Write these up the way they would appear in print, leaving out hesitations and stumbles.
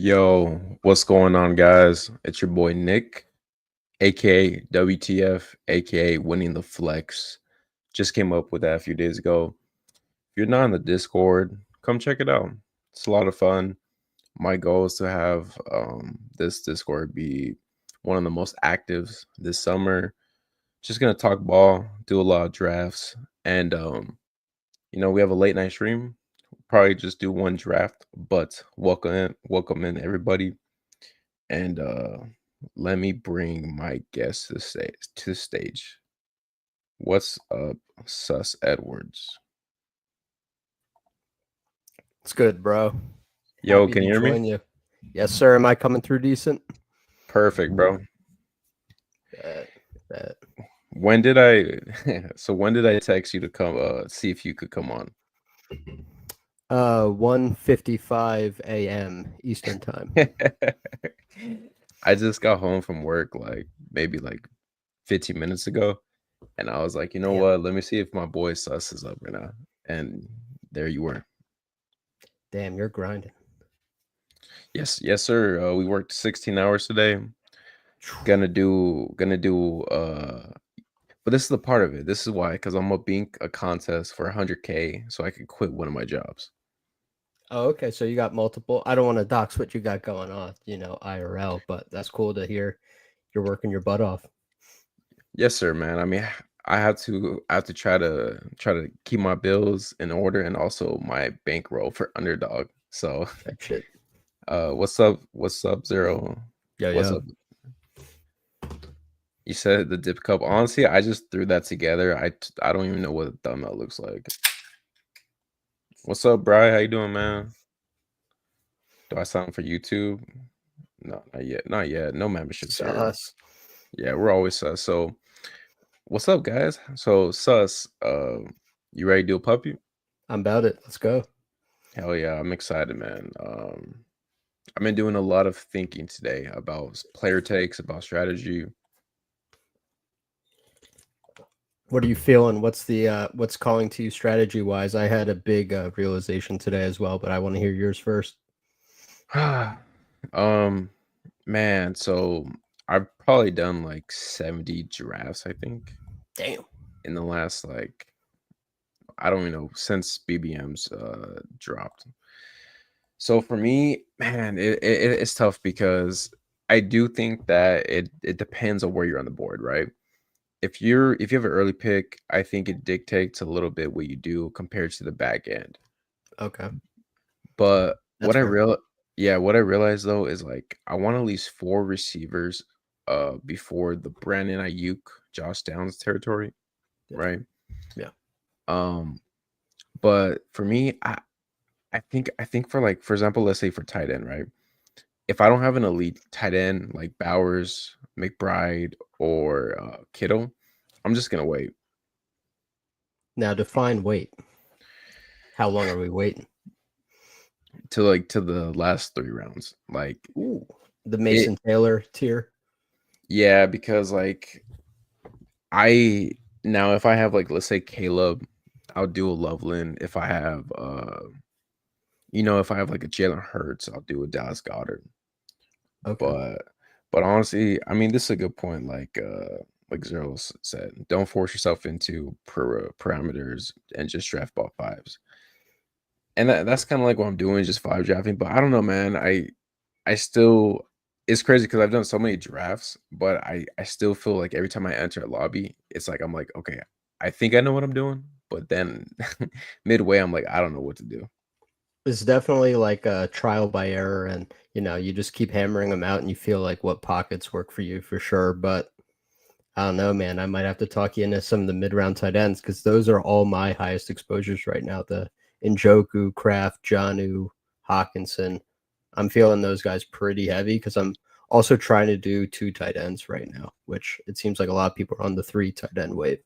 Yo, what's going on, guys? It's your boy Nick, aka WTF, aka Winning the Flex. Just came up with that a few days ago. If you're not in the Discord, come check it out. It's a lot of fun. My goal is to have this Discord be one of the most actives this summer. Just gonna talk ball, do a lot of drafts, and we have a late night stream. Probably just do one draft, but welcome in everybody. And let me bring my guest to the stage. What's up, Sus Edwards? It's good, bro. Yo, Happy can to you hear me? join you. Yes, sir. Am I coming through decent? Perfect, bro. Bet, bet. When did I so when did I text you to come see if you could come on? 1:55 a.m. Eastern time. I just got home from work maybe 15 minutes ago, and I was like, you know Damn, what? Let me see if my boy Sus is up right now. And there you were. damn, you're grinding. Yes, sir. We worked 16 hours today. Gonna do but this is the part of it. This is why, because I'm gonna bink a contest for 100K so I could quit one of my jobs. Oh, okay. So you got multiple. I don't want to dox what you got going on, IRL, but that's cool to hear. You're working your butt off. Yes, sir, man. I mean, I have to try to keep my bills in order and also my bankroll for underdog. So That shit. what's up? What's up, Zero? Yo, What's yo. up? You said the dip cup. Honestly, I just threw that together. I don't even know what a thumbnail looks like. What's up, Bri? How you doing, man? Do I sign for YouTube? No, not yet. Not yet. No memberships here. Sus. Yeah, we're always sus. So, what's up, guys? So, sus. You ready to do a puppy? I'm about it. Let's go. Hell yeah, I'm excited, man. I've been doing a lot of thinking today about player takes, about strategy. What are you feeling? What's calling to you strategy wise? I had a big realization today as well, but I want to hear yours first. um, man. So I've probably done like 70 drafts, I think, Damn. in the last I don't even know since BBM's dropped. So for me, man, it's tough because I do think that it depends on where you're on the board, right? If you have an early pick, I think it dictates a little bit what you do compared to the back end. Okay. But That's fair. what I realized though is I want at least four receivers before the Brandon Ayuk, Josh Downs territory, That's right? yeah. Um, but for me, I think for example, let's say for tight end, right? If I don't have an elite tight end like Bowers, McBride, or Kittle, I'm just gonna wait Now define wait. How long are we waiting? to the last 3 rounds. Ooh, the It Mason Taylor tier. Yeah, because I now if I have let's say Caleb, I'll do a Loveland. If I have if I have like a Jalen Hurts, I'll do a Dallas Goddard. Okay. But but honestly, I mean, this is a good point. Like Zero said, don't force yourself into parameters and just draft ball fives. And that's kind of like what I'm doing, just five drafting. But I don't know, man. I still it's crazy because I've done so many drafts, but I still feel like every time I enter a lobby, it's like I'm like, okay, I think I know what I'm doing, but then midway, I'm like, I don't know what to do. It's definitely like a trial by error, and you just keep hammering them out, and you feel like what pockets work for you for sure. But I don't know, man. I might have to talk you into some of the mid round tight ends because those are all my highest exposures right now. The Njoku, Kraft, Janu, Hawkinson. I'm feeling those guys pretty heavy because I'm also trying to do two tight ends right now, which it seems like a lot of people are on the three tight end wave.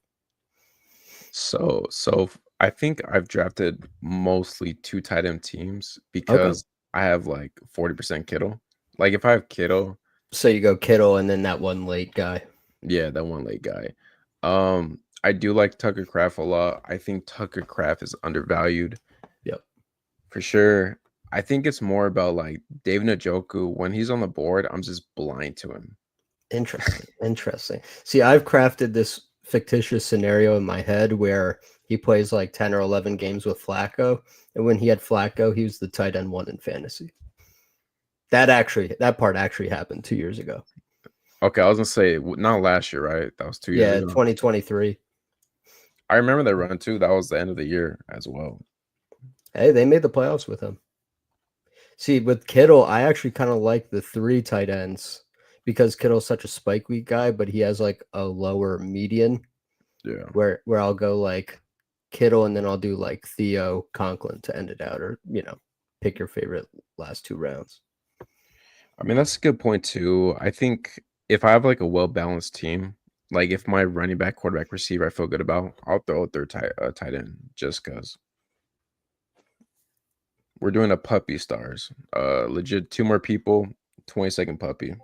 I think I've drafted mostly two tight end teams Okay. because I have like 40% Kittle. Like if I have Kittle, So you go Kittle and then that one late guy. yeah, that one late guy. I do like Tucker Craft a lot. I think Tucker Craft is undervalued Yep. for sure. I think it's more about like David Njoku. When he's on the board, I'm just blind to him. Interesting. Interesting. See, I've crafted this fictitious scenario in my head where he plays like 10 or 11 games with Flacco. And when he had Flacco, he was the tight end one in fantasy. That part actually happened 2 years ago. Okay, I was gonna say not last year, right? That was 2 years Yeah, ago. 2023. I remember that run too. That was the end of the year as well. Hey, they made the playoffs with him. See, with Kittle, I actually kind of like the three tight ends because Kittle's such a spike week guy, but he has like a lower median Yeah. where I'll go like Kittle and then I'll do like Theo Conklin to end it out, or pick your favorite last two rounds. I mean, that's a good point too. I think if I have like a well balanced team, like if my running back, quarterback, receiver, I feel good about, I'll throw a third tight end just because we're doing a puppy stars. Legit, two more people, 20-second puppy.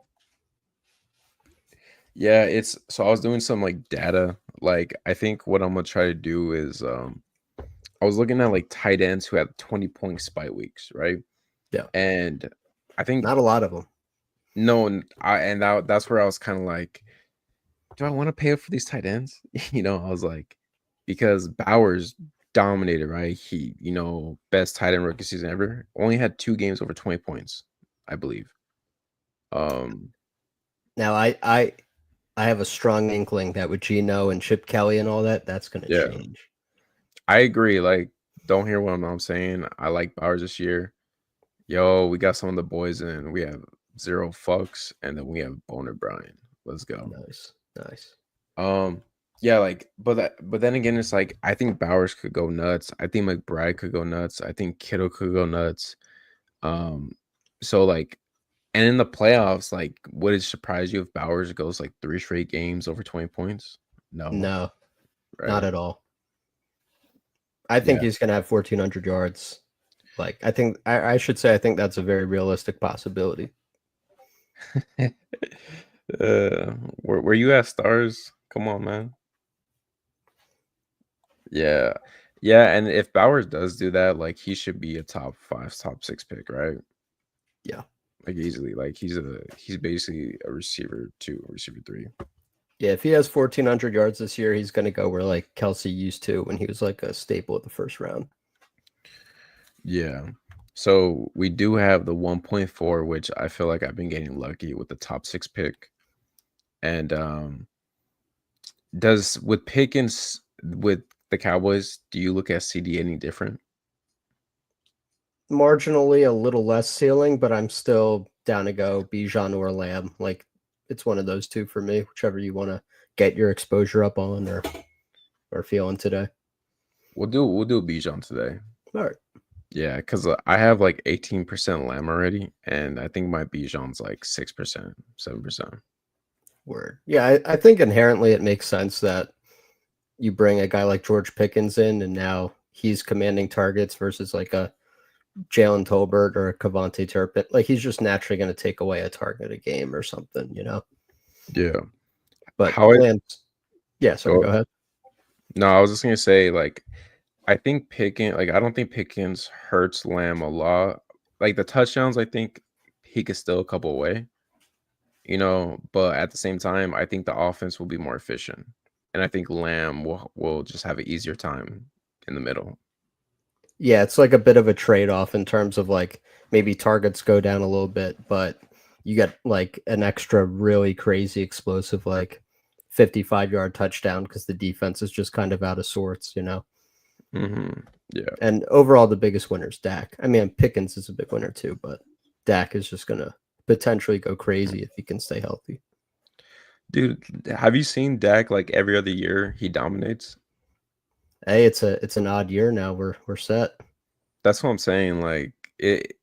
Yeah, it's so I was doing some like data. Like I think what I'm gonna try to do is I was looking at like tight ends who had 20-point spike weeks, right? Yeah, And I think not a lot of them. no, that's where I was kind of like, do I want to pay up for these tight ends? I was like, because Bowers dominated, right? He, best tight end rookie season ever. Only had 2 games over 20 points, I believe. Um, Now I have a strong inkling that with Gino and Chip Kelly and all that, that's going to yeah, change. I agree. Like, don't hear what I'm saying. I like Bowers this year. Yo, we got some of the boys in. We have Zero Fucks, and then we have Boner Brian. Let's go. Nice, nice. Um, yeah, like, but then again, it's like I think Bowers could go nuts. I think McBride could go nuts. I think Kittle could go nuts. Um, so like, and in the playoffs, like, would it surprise you if Bowers goes like 3 straight games over 20 points? No, No, not right? at all. I think Yeah. he's going to have 1,400 yards. Like I should say I think that's a very realistic possibility. Where you at, stars? Come on, man. Yeah. Yeah, and if Bowers does do that, like he should be a top 5, top 6 pick, right? Yeah. Like easily. Like he's basically a receiver 2, receiver 3. Yeah, if he has 1,400 yards this year, he's going to go where like Kelsey used to when he was like a staple of the first round. Yeah. So we do have the 1.4, which I feel like I've been getting lucky with the top 6 pick. And does with Pickens with the Cowboys, do you look at CD any different? Marginally a little less ceiling, but I'm still down to go Bijan or Lamb. Like it's one of those two for me, whichever you want to get your exposure up on or feeling today. We'll do Bijan today. All right. Yeah, because I have like 18% Lamb already, and I think my Bijan's like 6%, 7%. Word. Yeah, I think inherently it makes sense that you bring a guy like George Pickens in and now he's commanding targets versus like a Jalen Tolbert or a Cavante Turpin. Like he's just naturally going to take away a target a game or something. Yeah. But How I Lamb's, yeah, sorry, go go ahead. No, I was just gonna say, like, I think I don't think Pickens hurts Lamb a lot. Like the touchdowns, I think he could still a couple away, but at the same time, I think the offense will be more efficient. And I think Lamb will just have an easier time in the middle. Yeah, it's like a bit of a trade off in terms of like maybe targets go down a little bit, but you get like an extra really crazy explosive like 55-yard touchdown because the defense is just kind of out of sorts. Yeah. And overall, the biggest winner is Dak. I mean, Pickens is a big winner too, but Dak is just gonna potentially go crazy if he can stay healthy. Dude, have you seen Dak like every other year he dominates? Hey, it's an odd year now. We're set. That's what I'm saying. Like it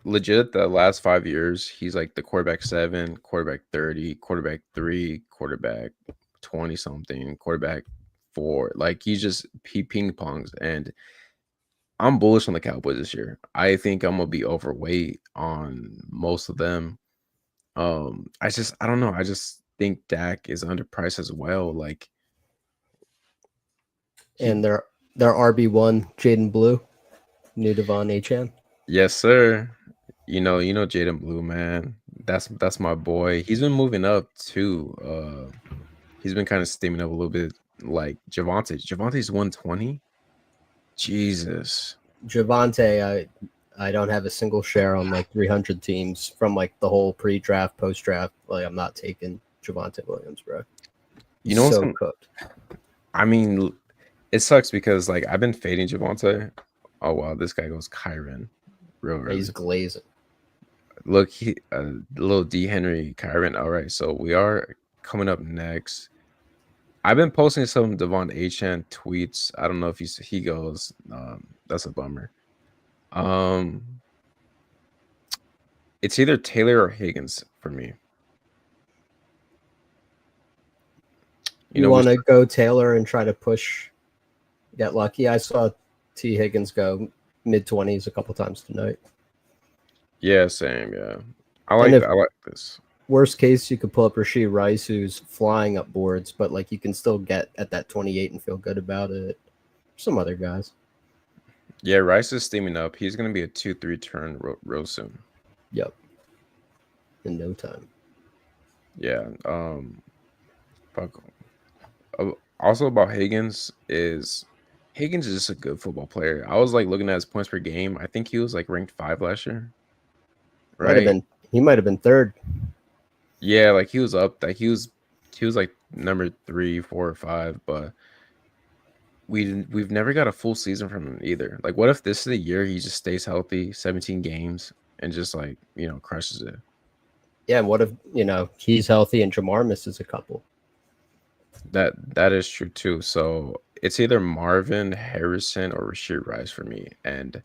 legit the last 5 years, he's like the quarterback 7, quarterback 30, quarterback 3, quarterback 20 something, quarterback 4. Like he ping pongs, and I'm bullish on the Cowboys this year. I think I'm gonna be overweight on most of them. I don't know. I just think Dak is underpriced as well. Like he And their RB1, Jaden Blue, new Devon Achan. Yes, sir. You know Jaden Blue, man. That's my boy. He's been moving up too. He's been kind of steaming up a little bit, like Javante. Javante's 120. Jesus. Javante, I don't have a single share on like 300 teams from like the whole pre-draft, post-draft. Like I'm not taking Javante Williams, bro. You He's know what's so some cooked. I mean, it sucks because like I've been fading Javante. Oh wow, this guy goes Kyron real He's early. glazing. Look, he little D Henry Kyron. All right, so we are coming up next. I've been posting some Devon Achan tweets. I don't know if he goes. That's a bummer. Um, it's either Taylor or Higgins for me. You You know, we want to go Taylor and try to push, get lucky? I saw T. Higgins go mid-20s a couple times tonight. yeah, same, yeah. And if I like this. worst case, you could pull up Rasheed Rice, who's flying up boards, but like you can still get at that 28 and feel good about it. Some other guys. Yeah, Rice is steaming up. He's gonna be a 2-3 turn real soon. Yep. In no time. Yeah. Fuck. Also about Higgins is just a good football player. I was like looking at his points per game. I think he was like ranked 5 last year, Might have right? been he might have been third. Yeah, like he was up. Like he was like number 3, 4, or 5. But we've never got a full season from him either. Like, what if this is the year he just stays healthy, 17 games, and just like crushes it? Yeah, what if he's healthy and Jamar misses a couple? That is true too. So it's either Marvin Harrison or Rasheed Rice for me. And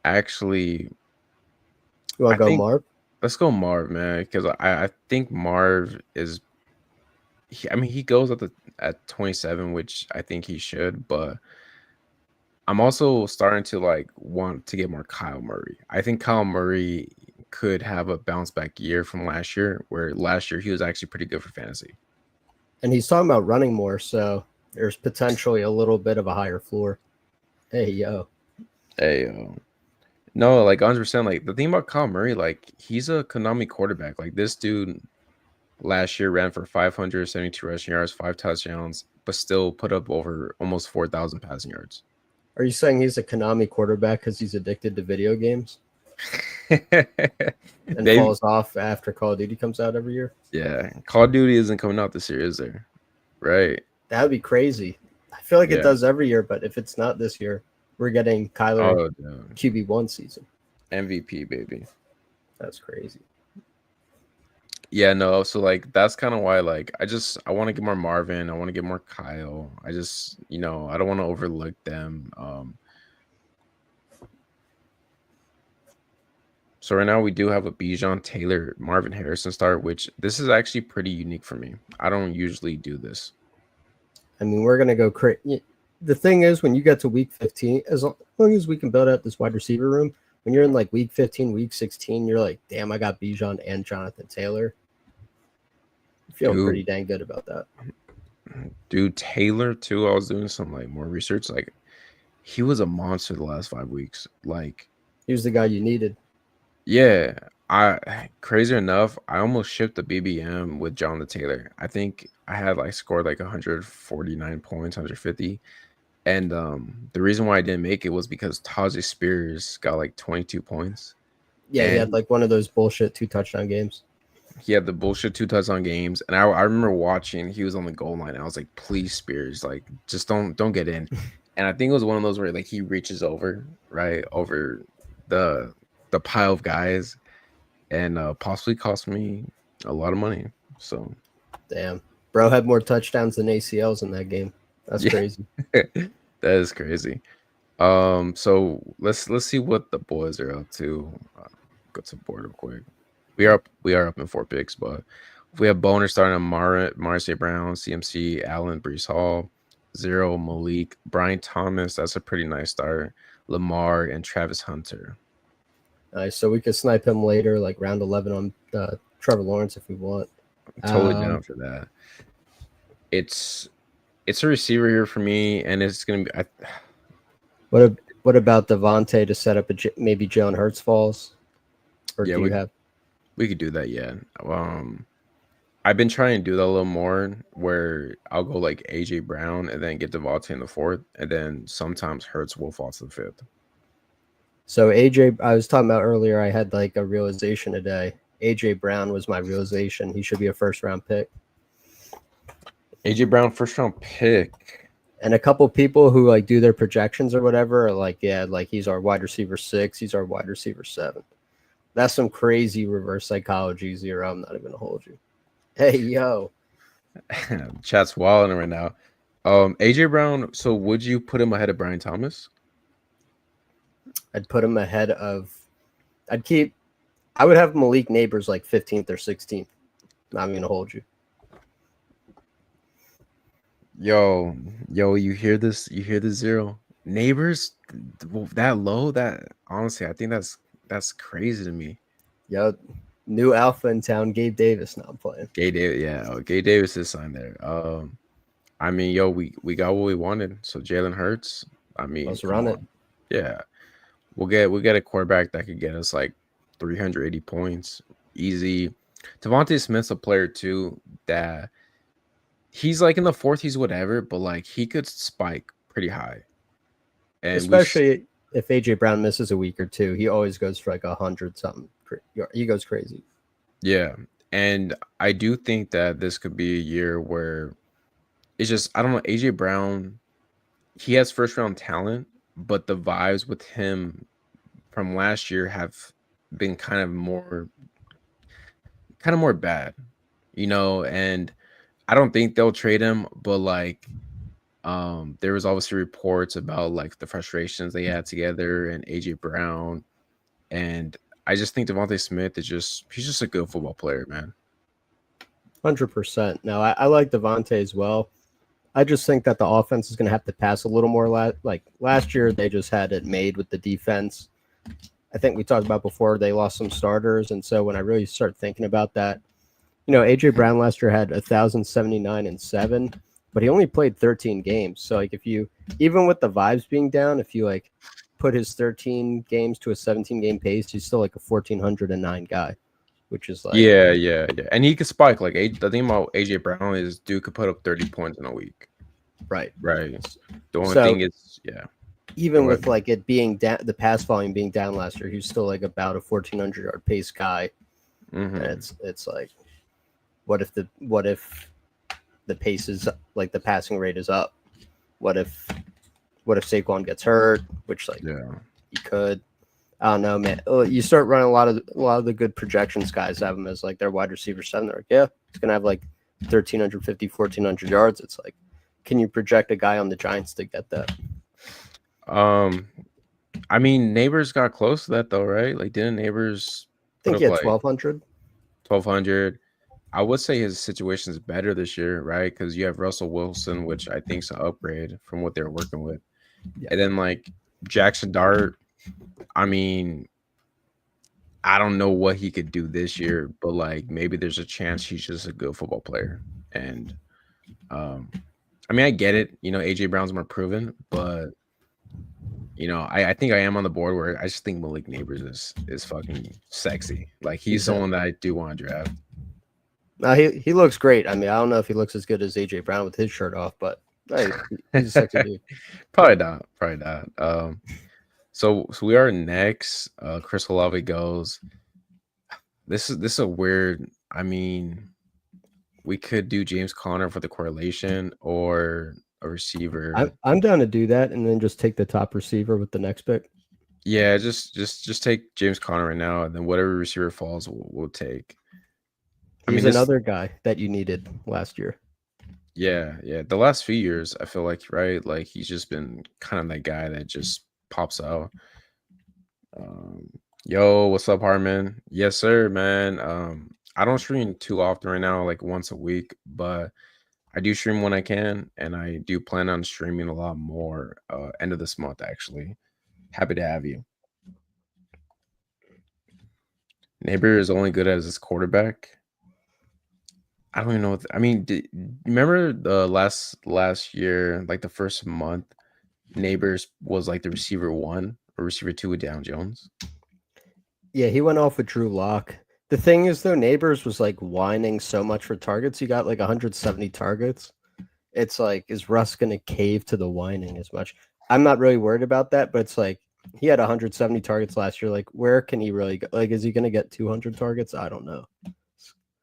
actually, You want I to go think Marv? let's go Marv, man, because I think Marv is. I mean, he goes at 27, which I think he should, but I'm also starting to like want to get more Kyle Murray. I think Kyle Murray could have a bounce back year from last year, where last year he was actually pretty good for fantasy. And he's talking about running more, so there's potentially a little bit of a higher floor. Hey yo. Hey, no, like 100%. Like the thing about Kyle Murray, like he's a Konami quarterback. Like this dude last year ran for 572 rushing yards, 5 touchdowns, but still put up over almost 4,000 passing yards. Are you saying he's a Konami quarterback because he's addicted to video games and They, falls off after Call of Duty comes out every year? yeah, Call of Duty isn't coming out this year, is there? Right? That would be crazy. I feel like it Yeah. does every year, but if it's not this year, we're getting Kyler Oh, dude. QB1 season. MVP, baby. That's crazy. Yeah, no. So like that's kind of why like I want to get more Marvin. I want to get more Kyle. I just I don't want to overlook them. So right now we do have a Bijan Taylor, Marvin Harrison start, which this is actually pretty unique for me. I don't usually do this. I mean, we're gonna go crazy. The thing is, when you get to week 15, as long as we can build out this wide receiver room, when you're in like week 15, week 16, you're like, damn, I got Bijan and Jonathan Taylor. I'm feeling pretty Dude, dang good about that. dude, Taylor too. I was doing some like more research. Like he was a monster the last 5 weeks. Like, He was the guy you needed. yeah, I crazy enough, I almost shipped the BBM with Jonathan Taylor. I think I had like scored like 149 points, 150. And the reason why I didn't make it was because Tajay Spears got like 22 points. Yeah, he had And like one of those bullshit 2 touchdown games. he had the bullshit 2 touchdown games. And I remember watching, he was on the goal line. I was like, please, Spears, like just don't get in. And I think it was one of those where like he reaches over, right, over the the pile of guys and possibly cost me a lot of money. So Damn, bro had more touchdowns than ACLs in that game. That's yeah, crazy. that is crazy. So let's see what the boys are up to. Go to the board real quick. We are up in 4 picks, but we have Boner starting on Marcy Brown, CMC, Allen, Brees Hall, Zero, Malik, Brian Thomas. That's a pretty nice start. Lamar and Travis Hunter. Nice. So we could snipe him later, like round 11 on Trevor Lawrence if we want. I'm totally down for that. It's a receiver here for me, and it's gonna be. What What about Devontae to set up maybe Jalen Hurts falls, or Yeah, do you have? we could do that. Yeah. I've been trying to do that a little more, where I'll go like AJ Brown and then get Devontae in the fourth, and then sometimes Hurts will fall to the fifth. So AJ, I was talking about earlier. I had like a realization today. AJ Brown was my realization. He should be a first round pick. AJ Brown first round pick. And a couple people who like do their projections or whatever are like, yeah, like he's our wide receiver 6, he's our wide receiver 7. That's some crazy reverse psychology, Zero. I'm not even gonna hold you. Hey, yo, Chat's wilding right now. AJ Brown. So would you put him ahead of Brian Thomas? I'd put him ahead of. I'd keep. I would have Malik Neighbors like 15th or 16th. Not even gonna hold you. Yo, you hear this? You hear the Zero? Neighbors that low? That honestly, I think that's crazy to me. Yo, new alpha in town, Gabe Davis. Now I'm playing. Gay Davis, yeah, Gay Davis is signed there. I mean, yo, we got what we wanted. So Jalen Hurts. I mean, Let's come run it. on, yeah, we'll get a quarterback that could get us like 380 points easy. Devontae Smith's a player too that he's like in the fourth, he's whatever, but like he could spike pretty high. And Especially if AJ Brown misses a week or two, he always goes for like 100 something. He goes crazy. yeah, and I do think that this could be a year where it's just I don't know, AJ Brown, he has first round talent, but the vibes with him from last year have been kind of more bad, and I don't think they'll trade him, but like there was obviously reports about like the frustrations they had together and AJ Brown, and I just think Devontae Smith he's just a good football player, man. 100%. Now, I like Devontae as well. I just think that the offense is going to have to pass a little more. Like last year, they just had it made with the defense. I think we talked about before they lost some starters, and so when I really start thinking about that, AJ Brown last year had 1,079 and 7, but he only played 13 games. So like if you even with the vibes being down, if you like put his 13 games to a 17 game pace, he's still like a 1,409 guy, which is like Yeah. And he could spike. Like the thing about AJ Brown is dude could put up 30 points in a week. right. Right. The only So thing is, yeah. even Go with ahead. like it being down, the pass volume being down last year, he's still like about a 1,400 yard pace guy, and Hmm. it's like what if the pace is like the passing rate is up? What if Saquon gets hurt, which like Yeah. he could? I don't know, man. You start running a lot of the good projections guys have him as like their wide receiver 7. They're like, yeah, he's gonna have like 1,350, 1,400 yards. It's like, can you project a guy on the Giants to get that? Um, I mean, Neighbors got close to that though, right? Like, didn't Neighbors I put think he up had like 1,200. 1,200? I would say his situation is better this year, right? Because you have Russell Wilson, which I think is an upgrade from what they're working with, Yeah, and then like Jackson Dart. I mean, I don't know what he could do this year, but like maybe there's a chance he's just a good football player. And um, I mean, I get it. AJ Brown's more proven, but I think I am on the board where I just think Malik Neighbors is fucking sexy. Like he's he's a someone that I do want to draft. no, he looks great. I mean, I don't know if he looks as good as AJ Brown with his shirt off, but hey, he's a sexy dude. Probably not. Probably not. So we are next. Chris Olave goes. This is a weird. I mean, we could do James Conner for the correlation or a receiver. I'm down to do that and then just take the top receiver with the next pick. Yeah, just take James Conner right now, and then whatever receiver falls, we'll take. I He's mean, this, another guy that you needed last year. yeah. The last few years, I feel like, right, like he's just been kind of that guy that just pops out. Um, Yo, what's up, Harmon? Yes, sir, man. I don't stream too often right now, like once a week, but I do stream when I can, and I do plan on streaming a lot more end of this month, actually. Happy to have you. Neighbor is only good as his quarterback. I don't even know. I mean, remember the last year, like the first month? Neighbors was like the receiver one or receiver two with Down Jones. Yeah, he went off with Drew Lock. The thing is, though, Neighbors was like whining so much for targets. He got like 170 targets. It's like, is Russ going to cave to the whining as much? I'm not really worried about that, but it's like he had 170 targets last year. Like, where can he really go? Like, is he going to get 200 targets? I don't know.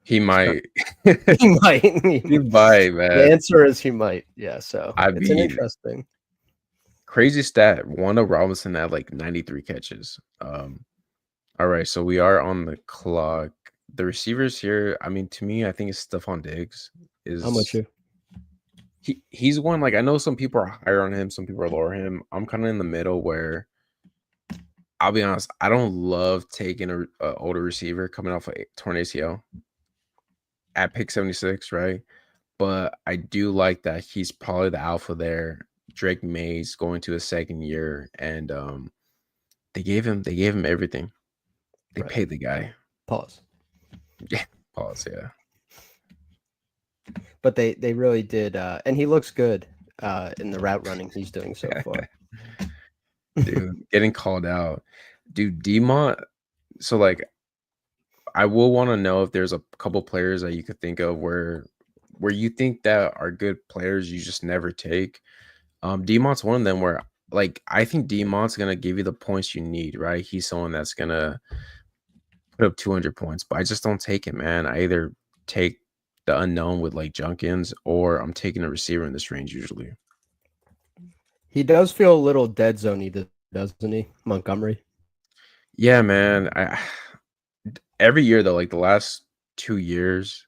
He It's kind might. of, he might. He might, The man. answer is he might. Yeah, so I it's an mean, interesting. crazy stat. Wanda Robinson had like 93 catches. All right, so we are on the clock. The receivers here, I mean, to me, I think it's Stephon Diggs. I'm with Is you. he's one like I know some people are higher on him, some people are lower on him. I'm kind of in the middle where I'll be honest, I don't love taking a older receiver coming off a torn ACL at pick 76, right? But I do like that he's probably the alpha there. Drake May's going to his second year, and they gave him everything. They Right. paid the guy. Pause. Yeah, pause. Yeah, But they really did, and he looks good in the route running he's doing so far. dude, getting called out, dude. Demont. So like, I will want to know if there's a couple players that you could think of where you think that are good players you just never take. Demont's one of them where like I think Demont's gonna give you the points you need, right? He's someone that's gonna put up 200 points, but I just don't take it, man. I either take the unknown with like Junkins or I'm taking a receiver in this range usually. He does feel a little dead zoney, doesn't he, Montgomery? Yeah, man. I every year though, like the last 2 years,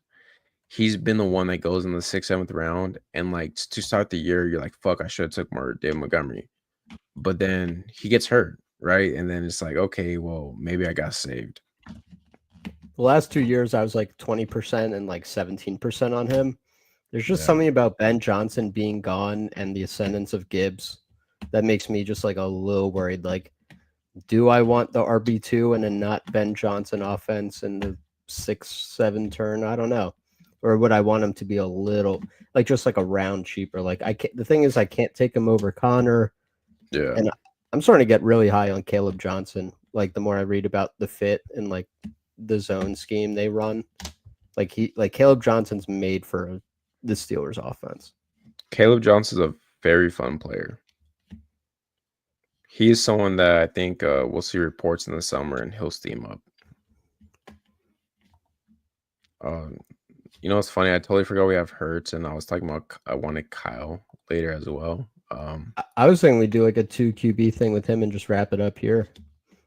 he's been the one that goes in the sixth, seventh round, and like to start the year, you're like, "Fuck, I should have took more David Montgomery," but then he gets hurt, right? And then it's like, okay, well, maybe I got saved. The last 2 years, I was like 20% and like 17% on him. There's just Yeah, something about Ben Johnson being gone and the ascendance of Gibbs that makes me just like a little worried. Like, do I want the RB2 and a not Ben Johnson offense in the 6-7 turn? I don't know. Or would I want him to be a little like just like a round cheaper? Like I can't. The thing is, I can't take him over Connor, yeah. and I'm starting to get really high on Caleb Johnson. Like the more I read about the fit and like the zone scheme they run, like Caleb Johnson's made for the Steelers offense. Caleb Johnson's a very fun player. He's someone that I think we'll see reports in the summer, and he'll steam up. Um, it's funny. I totally forgot we have Hurts, and I was talking about I wanted Kyle later as well. I was saying we do like a 2 QB thing with him and just wrap it up here.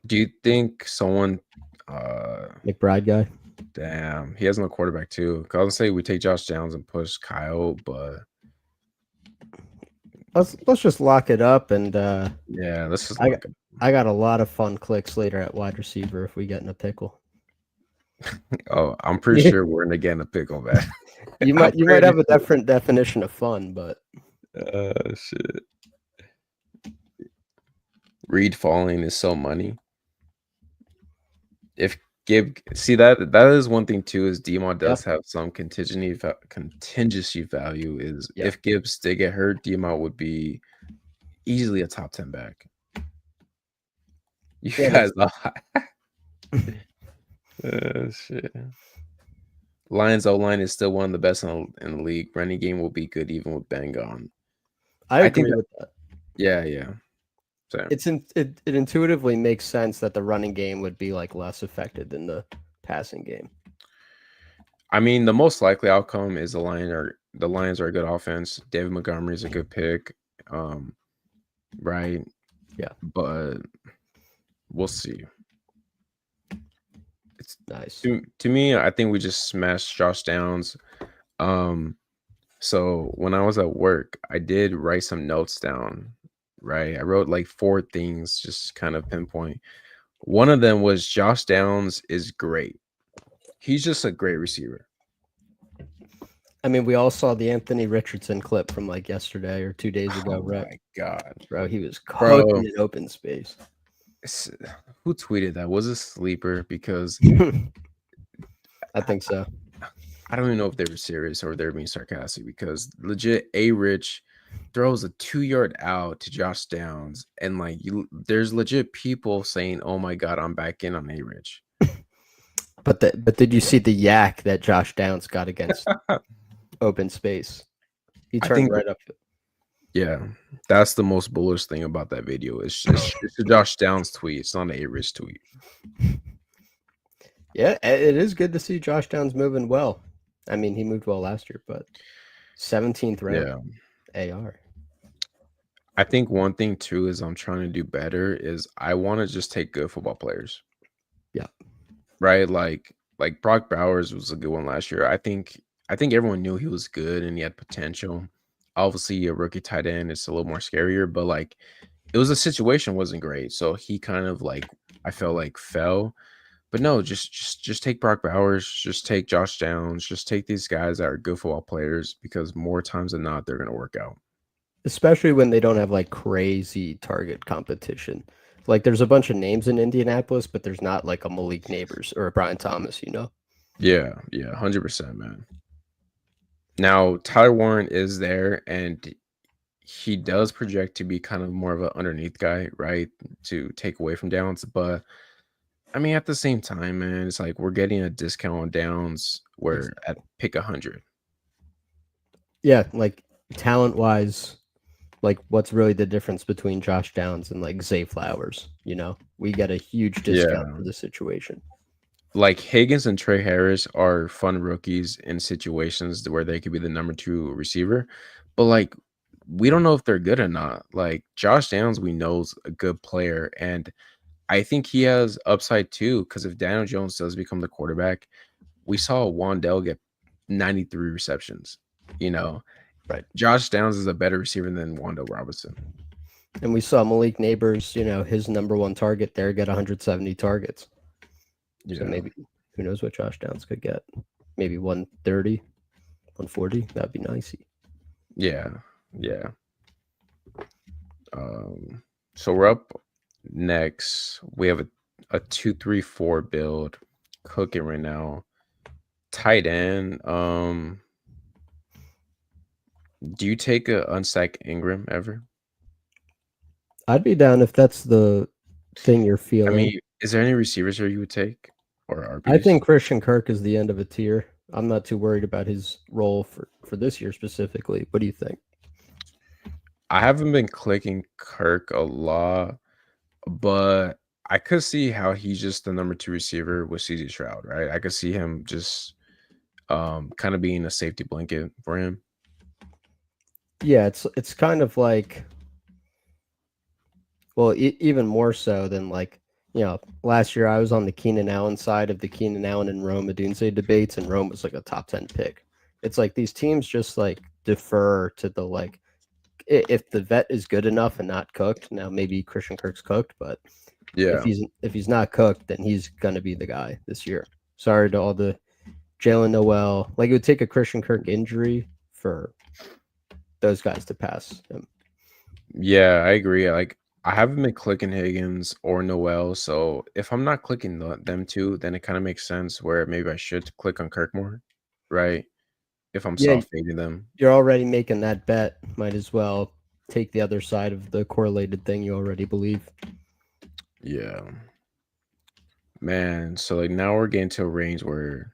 Do you think someone? McBride guy. Damn, he has no quarterback too. 'Cause I was gonna say we take Josh Downs and push Kyle, but Let's just lock it up and yeah, let's just I got look. I got a lot of fun clicks later at wide receiver if we get in a pickle. Oh, I'm pretty sure we're gonna get in a pickle, man. You I'm might pretty have a sure. different definition of fun, but Shit. Reed falling is so money. If Gibb, see that is one thing too. Is Demon yeah, does have some contingency value. Is yeah, if Gibbs did get hurt, Demon would be easily a top 10 back. You yeah. guys That's are shit. Lions O line is still one of the best in the league. Running game will be good even with Ben gone. I I think agree that, with that. yeah. Same. It intuitively makes sense that the running game would be like less affected than the passing game. I mean, the most likely outcome is the Lions are a good offense. David Montgomery is a good pick. Right. Yeah, But we'll see. It's nice. to me, I think we just smashed Josh Downs. So when I was at work, I did write some notes down, right? I wrote like 4 things, just kind of pinpoint. One of them was Josh Downs is great. He's just a great receiver. I mean, we all saw the Anthony Richardson clip from like yesterday or 2 days ago, Oh right? my god. Bro, he was Bro, cooking in open space. s- who tweeted that? Was a sleeper because I I, think so. I don't even know if they were serious or they're being sarcastic because legit A Rich throws a 2-yard out to Josh Downs, and like there's legit people saying, "Oh my God, I'm back in on A Rich." But did you see the yak that Josh Downs got against open space? He I turned think, right up. yeah, that's the most bullish thing about that video. It's a Josh Downs tweet. It's not an A Rich tweet. Yeah, it is good to see Josh Downs moving well. I mean, he moved well last year, but 17th round Yeah, AR. I think one thing too is I'm trying to do better. Is I want to just take good football players, Yeah. right? Like Brock Bowers was a good one last year. I think everyone knew he was good and he had potential. Obviously, a rookie tight end is a little more scarier, but like it was a situation wasn't great, so he kind of like I felt like fell. But no, just take Brock Bowers, just take Josh Downs, just take these guys that are good football players because more times than not they're gonna work out. Especially when they don't have like crazy target competition. Like there's a bunch of names in Indianapolis, but there's not like a Malik Neighbors or a Brian Thomas, you know? Yeah, yeah, 100%, man. Now Tyler Warren is there, and he does project to be kind of more of an underneath guy, right? To take away from Downs, but I mean, at the same time, man, it's like we're getting a discount on Downs. We're at Exactly. pick 100. Yeah, like talent wise, like what's really the difference between Josh Downs and like Zay Flowers? You know, we get a huge discount Yeah, for the situation. like Higgins and Trey Harris are fun rookies in situations where they could be the number two receiver, but like we don't know if they're good or not. Like Josh Downs, we know is a good player, and I think he has upside too. Because if Daniel Jones does become the quarterback, we saw Wandell get 93 receptions. You know, Right. Josh Downs is a better receiver than Wandell Robinson. And we saw Malik Neighbors, you know, his number one target there get 170 targets. So Yeah, maybe who knows what Josh Downs could get? Maybe 130, 140. That'd be nice. yeah, yeah. Um, so we're up next. We have a 2-3-4 build cooking right now. Tight end. Do you take a unsack Ingram ever? I'd be down if that's the thing you're I feeling. mean, is there any receivers here you would take or I RBs? think Christian Kirk is the end of a tier. I'm not too worried about his role for this year specifically. What do you think? I haven't been clicking Kirk a lot, but I could see how he's just the number two receiver with CJ Stroud, right? I could see him just kind of being a safety blanket for him. Yeah, it's kind of like well, even more so than like last year I was on the Keenan Allen side of the Keenan Allen and Rome Odunze debates, and Rome was like a top 10 pick. It's like these teams just like defer to the like if the vet is good enough and not cooked. Now maybe Christian Kirk's cooked, but Yeah. if he's not cooked, then he's gonna be the guy this year. Sorry to all the Jalen Noel. Like it would take a Christian Kirk injury for those guys to pass him. Yeah, I agree. Like, I haven't been clicking Higgins or Noel, so if I'm not clicking them two, then it kind of makes sense where maybe I should click on Kirk more, right? If I'm Yeah, soft fading them. you're already making that bet. Might as well take the other side of the correlated thing you already believe. Yeah. Man, so like now we're getting to a range where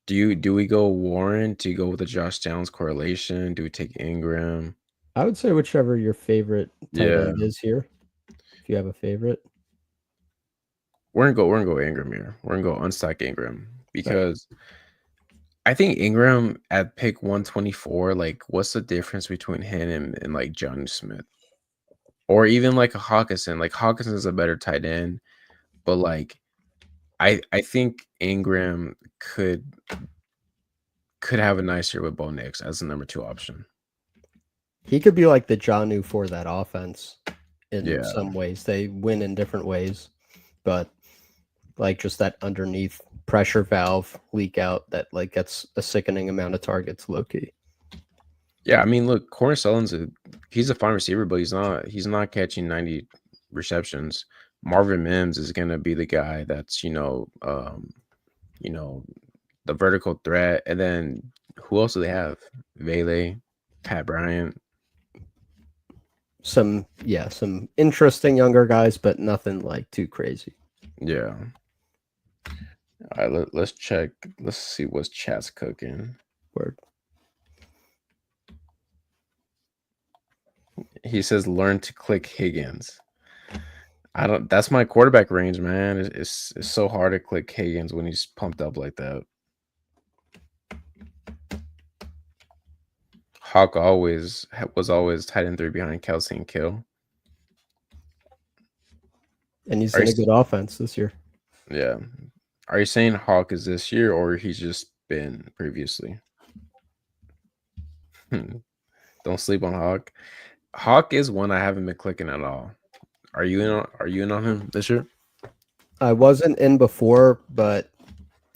do we go Warren? Do you go with the Josh Downs correlation? Do we take Ingram? I would say whichever your favorite tight Yeah. end is here, if you have a favorite. We're gonna go Ingram here. We're gonna go unstack Ingram All right. because I think Ingram at pick 124, like what's the difference between him and like Johnny Smith? Or even like a Hawkinson. Like Hawkinson is a better tight end, but like I think Ingram could have a nice year with Bo Nix as the number two option. He could be like the Janu for that offense in Yeah. some ways. They win in different ways, but like just that underneath pressure valve leak out that like gets a sickening amount of targets low key. Yeah, I mean, look, Corey Sutton's he's a fine receiver, but he's not catching 90 receptions. Marvin Mims is gonna be the guy that's, you know, the vertical threat. And then who else do they have? Vele, Pat Bryant. Some interesting younger guys, but nothing like too crazy. Yeah. All right, let's check. Let's see what's chat's cooking. Word. He says, "Learn to click Higgins." I don't. That's my quarterback range, man. It's so hard to click Higgins when he's pumped up like that. Hawk was always tight end 3 behind Kelsey and Kill. And he's Are in you a good offense this year. Yeah. Are you saying Hawk is this year or he's just been previously? Don't sleep on Hawk. Hawk is one I haven't been clicking at all. Are you in on him this year? I wasn't in before, but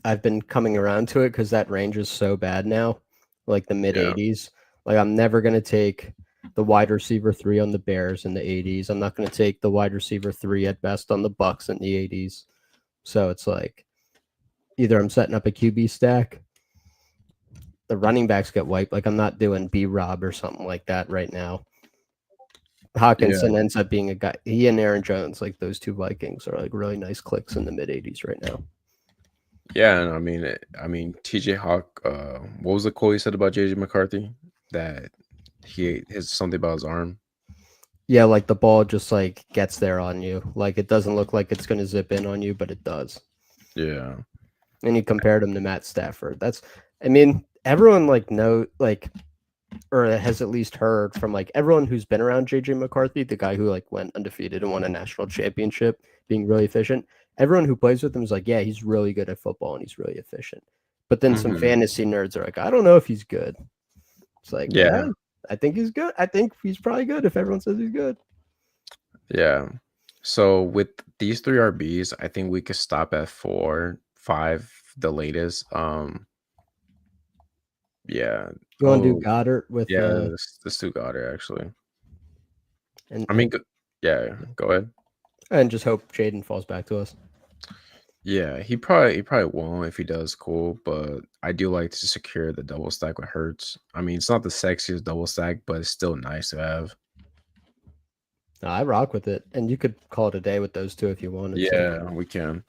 I've been coming around to it because that range is so bad now, like the mid Yeah. 80s. Like I'm never gonna take the wide receiver 3 on the Bears in the 80s. I'm not gonna take the wide receiver 3 at best on the Bucks in the 80s. So it's like either I'm setting up a QB stack, the running backs get wiped. Like I'm not doing B Rob or something like that right now. Hawkinson ends up being a guy. He and Aaron Jones, like those two Vikings, are like really nice clicks in the mid 80s right now. Yeah, and I mean TJ Hawk. What was the quote he said about JJ McCarthy? That he has something about his arm. Yeah, like the ball just like gets there on you. Like it doesn't look like it's going to zip in on you, but it does. Yeah. And he compared him to Matt Stafford. I mean, everyone or has at least heard from like everyone who's been around JJ McCarthy, the guy who like went undefeated and won a national championship, being really efficient. Everyone who plays with him is like, yeah, he's really good at football and he's really efficient. But then some fantasy nerds are like, I don't know if he's good. It's like, yeah, I think he's good. I think he's probably good if everyone says he's good. Yeah. So with these 3 RBs, I think we could stop at 4, 5, the latest. Yeah. You want to do Goddard with Let's do Goddard actually. and I mean, yeah, go ahead. and just hope Jaden falls back to us. Yeah, he probably won't. If he does, cool. But I do like to secure the double stack with Hurts. I mean, it's not the sexiest double stack, but it's still nice to have. No, I rock with it, and you could call it a day with those two if you wanted. Yeah, we can.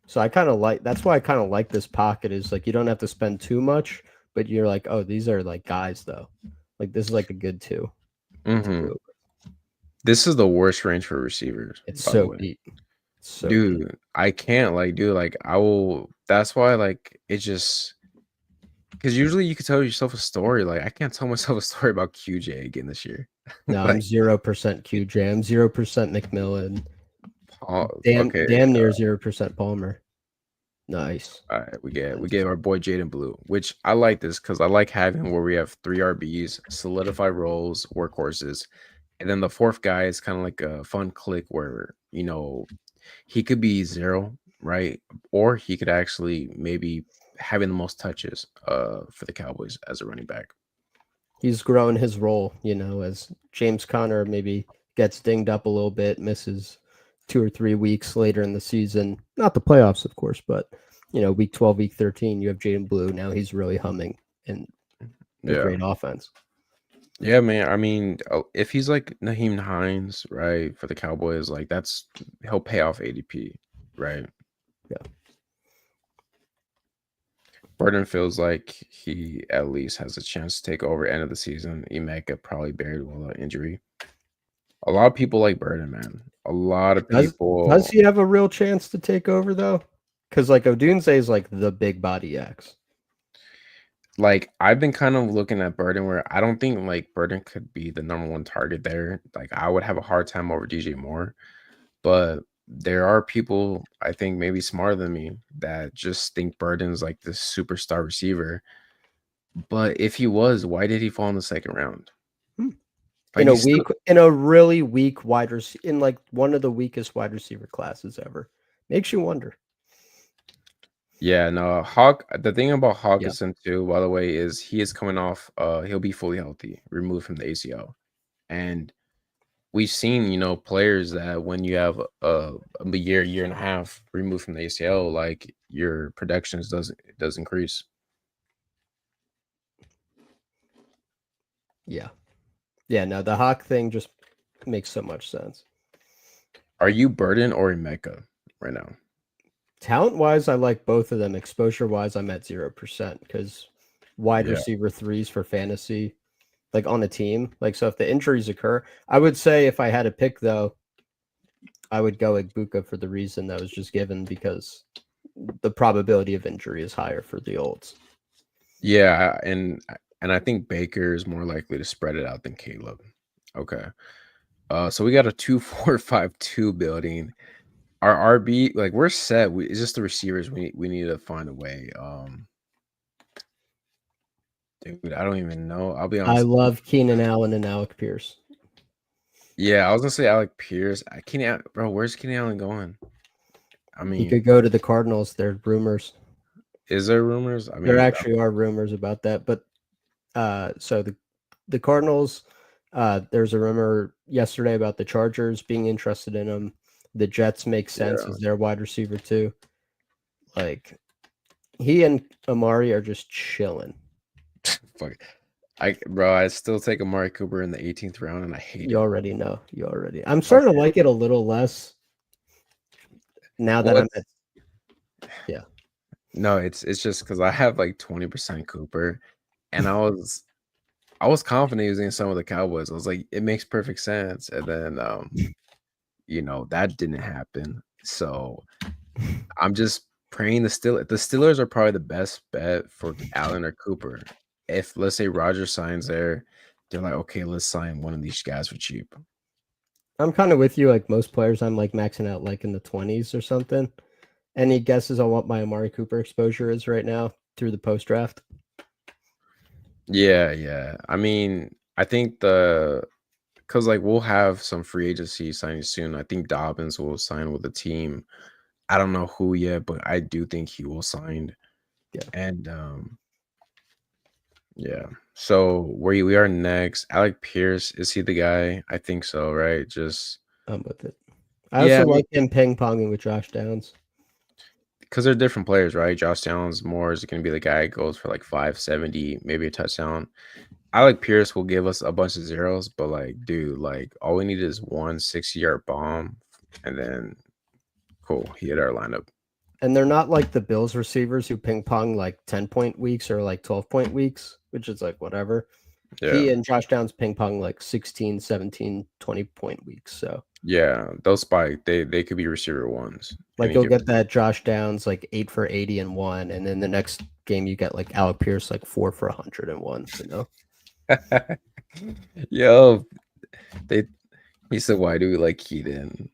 So I kind of like that's why I kind of like this pocket is like you don't have to spend too much, but you're like, oh, these are like guys though. Like this is like a good 2. This is the worst range for receivers. It's so deep. Dude, I can't like I will. That's why like it just because usually you could tell yourself a story. Like I can't tell myself a story about QJ again this year. No, I'm 0% QJ. I'm 0% McMillan. Okay, damn near 0% Palmer. Nice. All right, we get our boy Jaden Blue, which I like this because I like having where we have 3 RBs, solidify roles, workhorses, and then the 4th guy is kind of like a fun click where he could be 0, right, or he could actually maybe having the most touches for the Cowboys as a running back. He's grown his role, as James Conner maybe gets dinged up a little bit, misses 2 or 3 weeks later in the season. Not the playoffs, of course, but week 12, week 13, you have Jaden Blue. Now he's really humming and a great offense. Yeah, man. I mean, if he's like Naheem Hines, right, for the Cowboys, like he'll pay off ADP, right? Yeah. Burden feels like he at least has a chance to take over end of the season. Emeka probably buried with an injury. A lot of people like Burden, man. A lot of people. Does he have a real chance to take over though? Because like Odunze is like the big body X. Like I've been kind of looking at Burden where I don't think like Burden could be the number 1 target there. Like I would have a hard time over DJ Moore, but there are people I think maybe smarter than me that just think Burden's like this superstar receiver. But if he was, why did he fall in the 2nd round? Like in a really weak wide receiver, in like one of the weakest wide receiver classes ever. Makes you wonder. Yeah, no, Hawk. The thing about Hawkinson too, by the way, is he is coming off. He'll be fully healthy, removed from the ACL, and we've seen, players that when you have a year and a half removed from the ACL, like your productions does increase. Yeah. Yeah, no, the Hawk thing just makes so much sense. Are you Burden or Emeka right now? Talent wise, I like both of them. Exposure wise, I'm at 0% because wide Yeah. receiver threes for fantasy, like on a team. Like, so if the injuries occur, I would say if I had to pick though, I would go Igbuka for the reason that was just given because the probability of injury is higher for the olds. Yeah, and I think Baker is more likely to spread it out than Caleb. Okay. So we got a 2-4-5-2 building. Our RB, like we're set. It's just the receivers. We need to find a way. Dude, I don't even know. I'll be I honest. love Keenan Allen and Alec Pierce. Yeah, I was gonna say Alec Pierce. Bro, where's Keenan Allen going? I He mean, could go to the Cardinals. There are rumors. is there rumors? I There mean, actually are rumors about that. But so the Cardinals, there's a rumor yesterday about the Chargers being interested in him. The Jets make sense yeah. as their wide receiver too. Like he and Amari are just chilling. Fuck. Bro, I still take Amari Cooper in the 18th round, and I hate You it. already know. You already. I'm starting to Okay. like it a little less now that I'm What's at. Yeah. No, it's just because I have like 20% Cooper, and I was confident he was in some of the Cowboys. I was like, it makes perfect sense, and then that didn't happen. So I'm just praying the Steelers are probably the best bet for Allen or Cooper. If let's say Roger signs there, they're like, okay, let's sign one of these guys for cheap. I'm kind of with you. Like most players, I'm like maxing out like in the 20s or something. Any guesses on what my Amari Cooper exposure is right now through the post draft? Yeah, yeah. I mean, I think because like we'll have some free agency signing soon. I think Dobbins will sign with the team. I don't know who yet, but I do think he will sign. Yeah, And yeah. So we are next. Alec Pierce, is he the guy? I think so, right? Just I'm with it. I yeah, also I mean, like him ping ponging with Josh Downs. because they're different players, right? Josh Downs more is going to be the guy who goes for like 570, maybe a touchdown. Alec Pierce will give us a bunch of zeros, but like, dude, like all we need is one 60-yard bomb, and then cool, he hit our lineup. And they're not like the Bills receivers who ping pong like 10-point weeks or like 12-point weeks, which is like whatever. Yeah. He and Josh Downs ping pong like 16, 17, 20-point weeks. So Yeah, those spike. They could be receiver ones like any you'll given. get that Josh Downs like 8 for 80 and one, and then the next game you get like Alec Pierce like 4 for 101. Yo, they he said, "Why do we like Keaton?"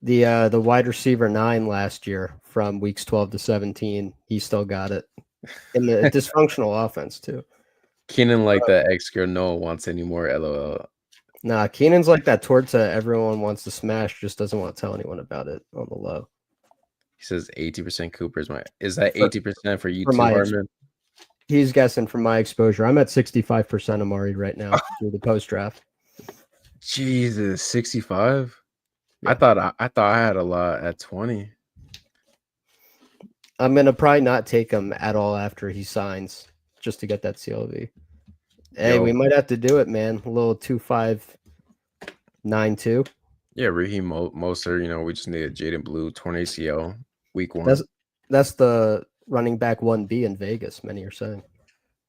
The wide receiver 9 last year from weeks 12 to 17, he still got it in the dysfunctional offense too. Keenan like that ex girl no one wants anymore. LOL. Nah, Keenan's like that Torta everyone wants to smash, just doesn't want to tell anyone about it on the low. He says 80% Cooper is my. Is that For 80% for you for too, my Hartman? he's guessing from my exposure. I'm at 65% Amari right now through the post draft. Jesus, 65. I Yeah. thought I had a lot at 20. I'm gonna probably not take him at all after he signs just to get that CLV. Hey, we Yo, might have to do it, man. A little 2592. yeah, Raheem Mostert. We just needed Jaden Blue torn ACL week That's 1. that's the running back 1B in Vegas, many are saying.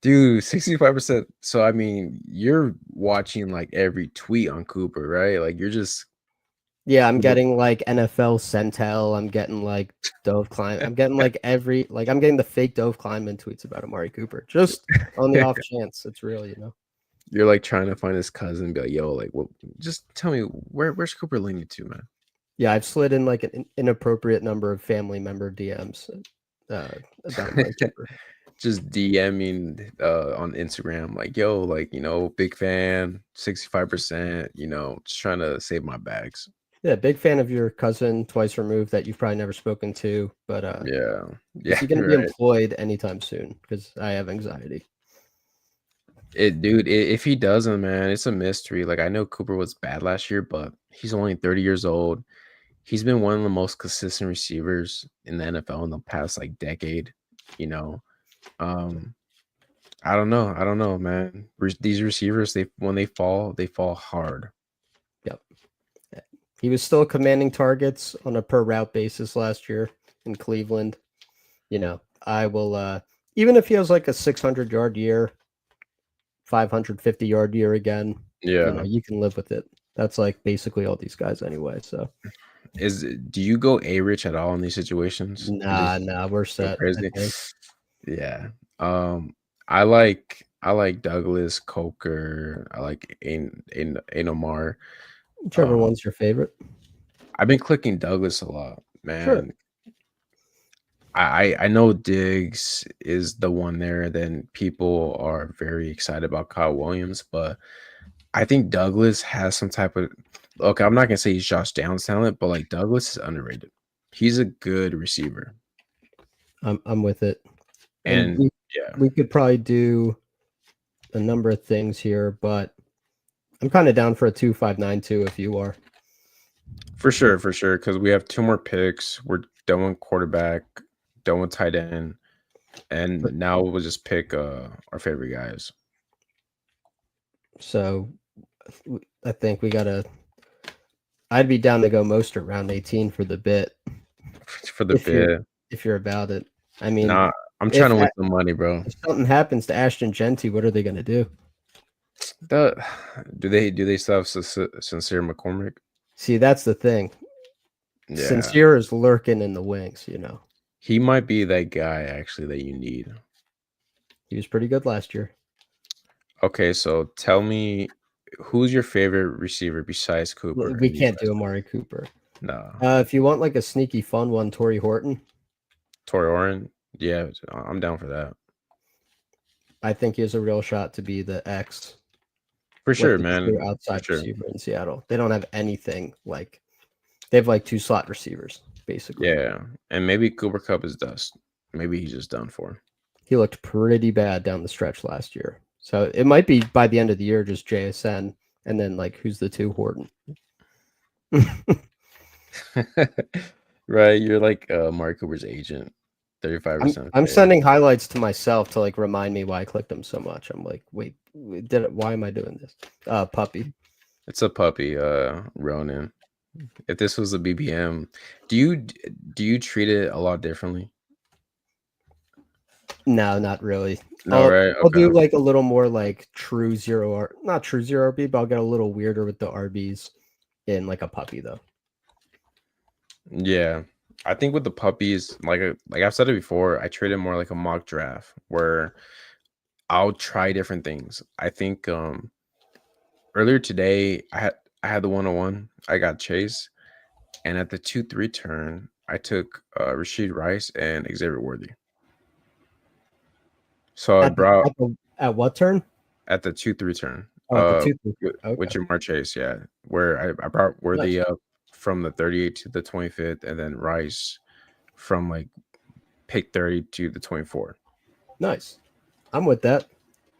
Dude, 65%. So I mean, you're watching like every tweet on Cooper, right? Like you're just Yeah, I'm getting like NFL Centel. I'm getting like Dove Klein. I'm getting like I'm getting the fake Dove Kleinman tweets about Amari Cooper. Just on the off chance it's real. you're like trying to find his cousin, and be like, yo, like what just tell me where's Cooper leaning to, man? Yeah, I've slid in like an inappropriate number of family member DMs about Amari Cooper. Just DMing on Instagram, like, yo, like, big fan, 65%, just trying to save my bags. Yeah, big fan of your cousin twice removed that you've probably never spoken to, but Yeah. is Yeah, he going to be right. employed anytime soon? Because I have anxiety. If he doesn't, man, it's a mystery. Like I know Cooper was bad last year, but he's only 30 years old. He's been one of the most consistent receivers in the NFL in the past like decade. You know, um, I don't know. I don't know, man. These receivers, they when they fall hard. Yep. He was still commanding targets on a per route basis last year in Cleveland. I will even if he has like a 600-yard year, 550-yard year again, Yeah. you can live with it. That's like basically all these guys anyway. So Do you go a rich at all in these situations? You nah, just nah, we're go set, I crazy. think. Yeah. I like Douglas Coker. I like Ainomar. Whichever Um, one's your favorite. I've been clicking Douglas a lot, Sure. man. I know Diggs is the one there. Then people are very excited about Kyle Williams, but I think Douglas has some type of. Okay, I'm not gonna say he's Josh Downs talent, but like Douglas is underrated. He's a good receiver, I'm with it. And and yeah, we could probably do a number of things here, but I'm kind of down for a 2-5-9-2 if you are. for sure. Because we have two more picks. We're done with quarterback, done with tight end, and But now we'll just pick our favorite guys so I think we gotta. I'd be down to go Mostert round 18 for the bit for the if you're bid. if you're about it. I mean, Nah, I'm trying if to win A- some money, bro. if something happens to Ashton Genty, what are they gonna do? The do they still have sincere McCormick? See, that's the thing. Yeah, Sincere is lurking in the wings. he might be that guy actually that you need. He was pretty good last year. Okay, so tell me, who's your favorite receiver besides Cooper We in these can't do last two? Amari Cooper. No, If you want like a sneaky fun one, Torrey Horton. Torrey Oren. Yeah, I'm down for that I think he has a real shot to be the X, for like sure, the true man. For outside sure. receiver in Seattle. They don't have anything like they have like two slot receivers, basically. Yeah, and maybe Cooper Cup is dust. Maybe he's just done for. He looked pretty bad down the stretch last year. So it might be by the end of the year just JSN and then like who's the two Horton. Right, you're like Mark Cooper's agent, I'm 35% I'm fade. sending highlights to myself to like remind me why I clicked them so much. I'm like, wait, did it? Why am I doing this? Puppy. It's a puppy, Ronin. If this was a BBM, do you treat it a lot differently? No, not really. No, I'll right? I'll do Okay. like a little more like true zero R, not true zero RB, but I'll get a little weirder with the RBs in like a puppy though. Yeah. I think with the puppies, like I've said it before, I treat it more like a mock draft where I'll try different things. I think earlier today I had the 101. I got Chase, and at the 2-3 turn, I took Rashid Rice and Xavier Worthy. So I At the brought at what turn? at the 2-3 turn. Oh, at the two. With Okay, Jamar Chase, yeah. Where I brought nice, Worthy up from the 38 to the 25th, and then Rice from like pick 30 to the 24. nice. I'm with that.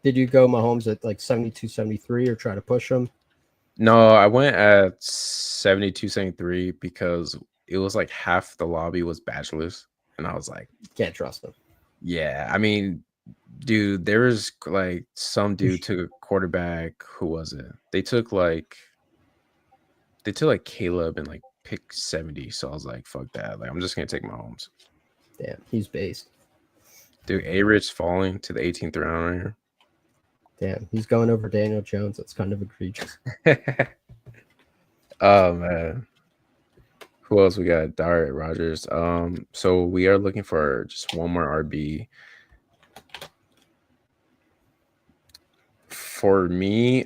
Did you go Mahomes at like 72, 73 or try to push him? No, I went at 72, 73 because it was like half the lobby was bachelors. And I was like, Can't trust him. yeah, I mean, dude, there was like some dude took a quarterback. Who was it? They took like Caleb and like pick 70. So I was like, fuck that. Like, I'm just gonna take Mahomes. Damn, he's based. Dude, A Rich falling to the 18th round right Damn, he's going over Daniel Jones. That's kind of egregious. here. Oh man. Who else we got? Dart Rogers. So we are looking for just one more RB. For me,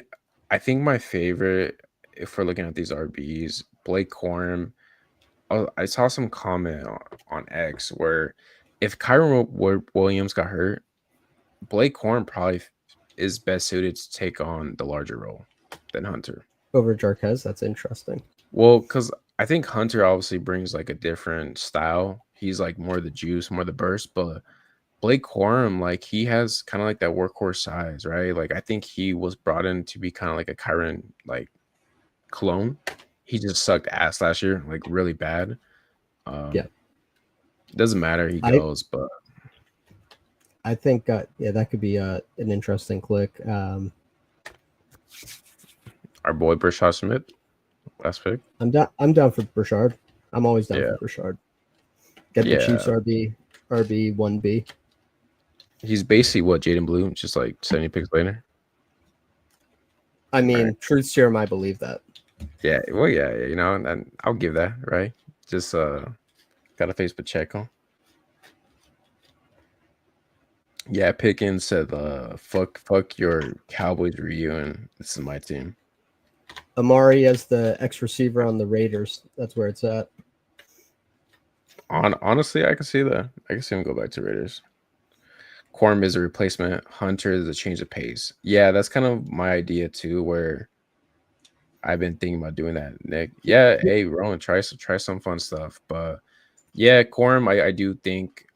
I think my favorite, if we're looking at these RBs, Blake Corum. Oh, I saw some comment on X where if Kyron Williams got hurt, Blake Corum probably is best suited to take on the larger role than Hunter. Over Jarquez, that's interesting. Well, because I think Hunter obviously brings like a different style. He's like more the juice, more the burst, but Blake Corum, like he has kind of like that workhorse size, right? Like I think he was brought in to be kind of like a Kyron like clone. He just sucked ass last year, like really bad. Yeah. Doesn't matter, he I goes, but I think that could be an interesting click. our boy Brashad Smith, last pick. I'm down for Burchard. I'm always down Yeah, for Burchard. Get the Chiefs yeah. RB 1B. He's basically what Jaden Blue, just like 70 picks later. I Right. mean, truth serum, I believe that. Yeah. Well, yeah, you know, and I'll give that, right? Just gotta face Pacheco. Yeah, Pickens said, fuck your Cowboys reunion. This is my team. Amari as the X receiver on the Raiders. That's where it's at. Honestly, I can see that. I can see him go back to Raiders. Quorum is a replacement. Hunter is a change of pace. Yeah, that's kind of my idea too, where I've been thinking about doing that, Nick. Yeah, hey, Rowan, try some fun stuff. But yeah, Quorum, I do think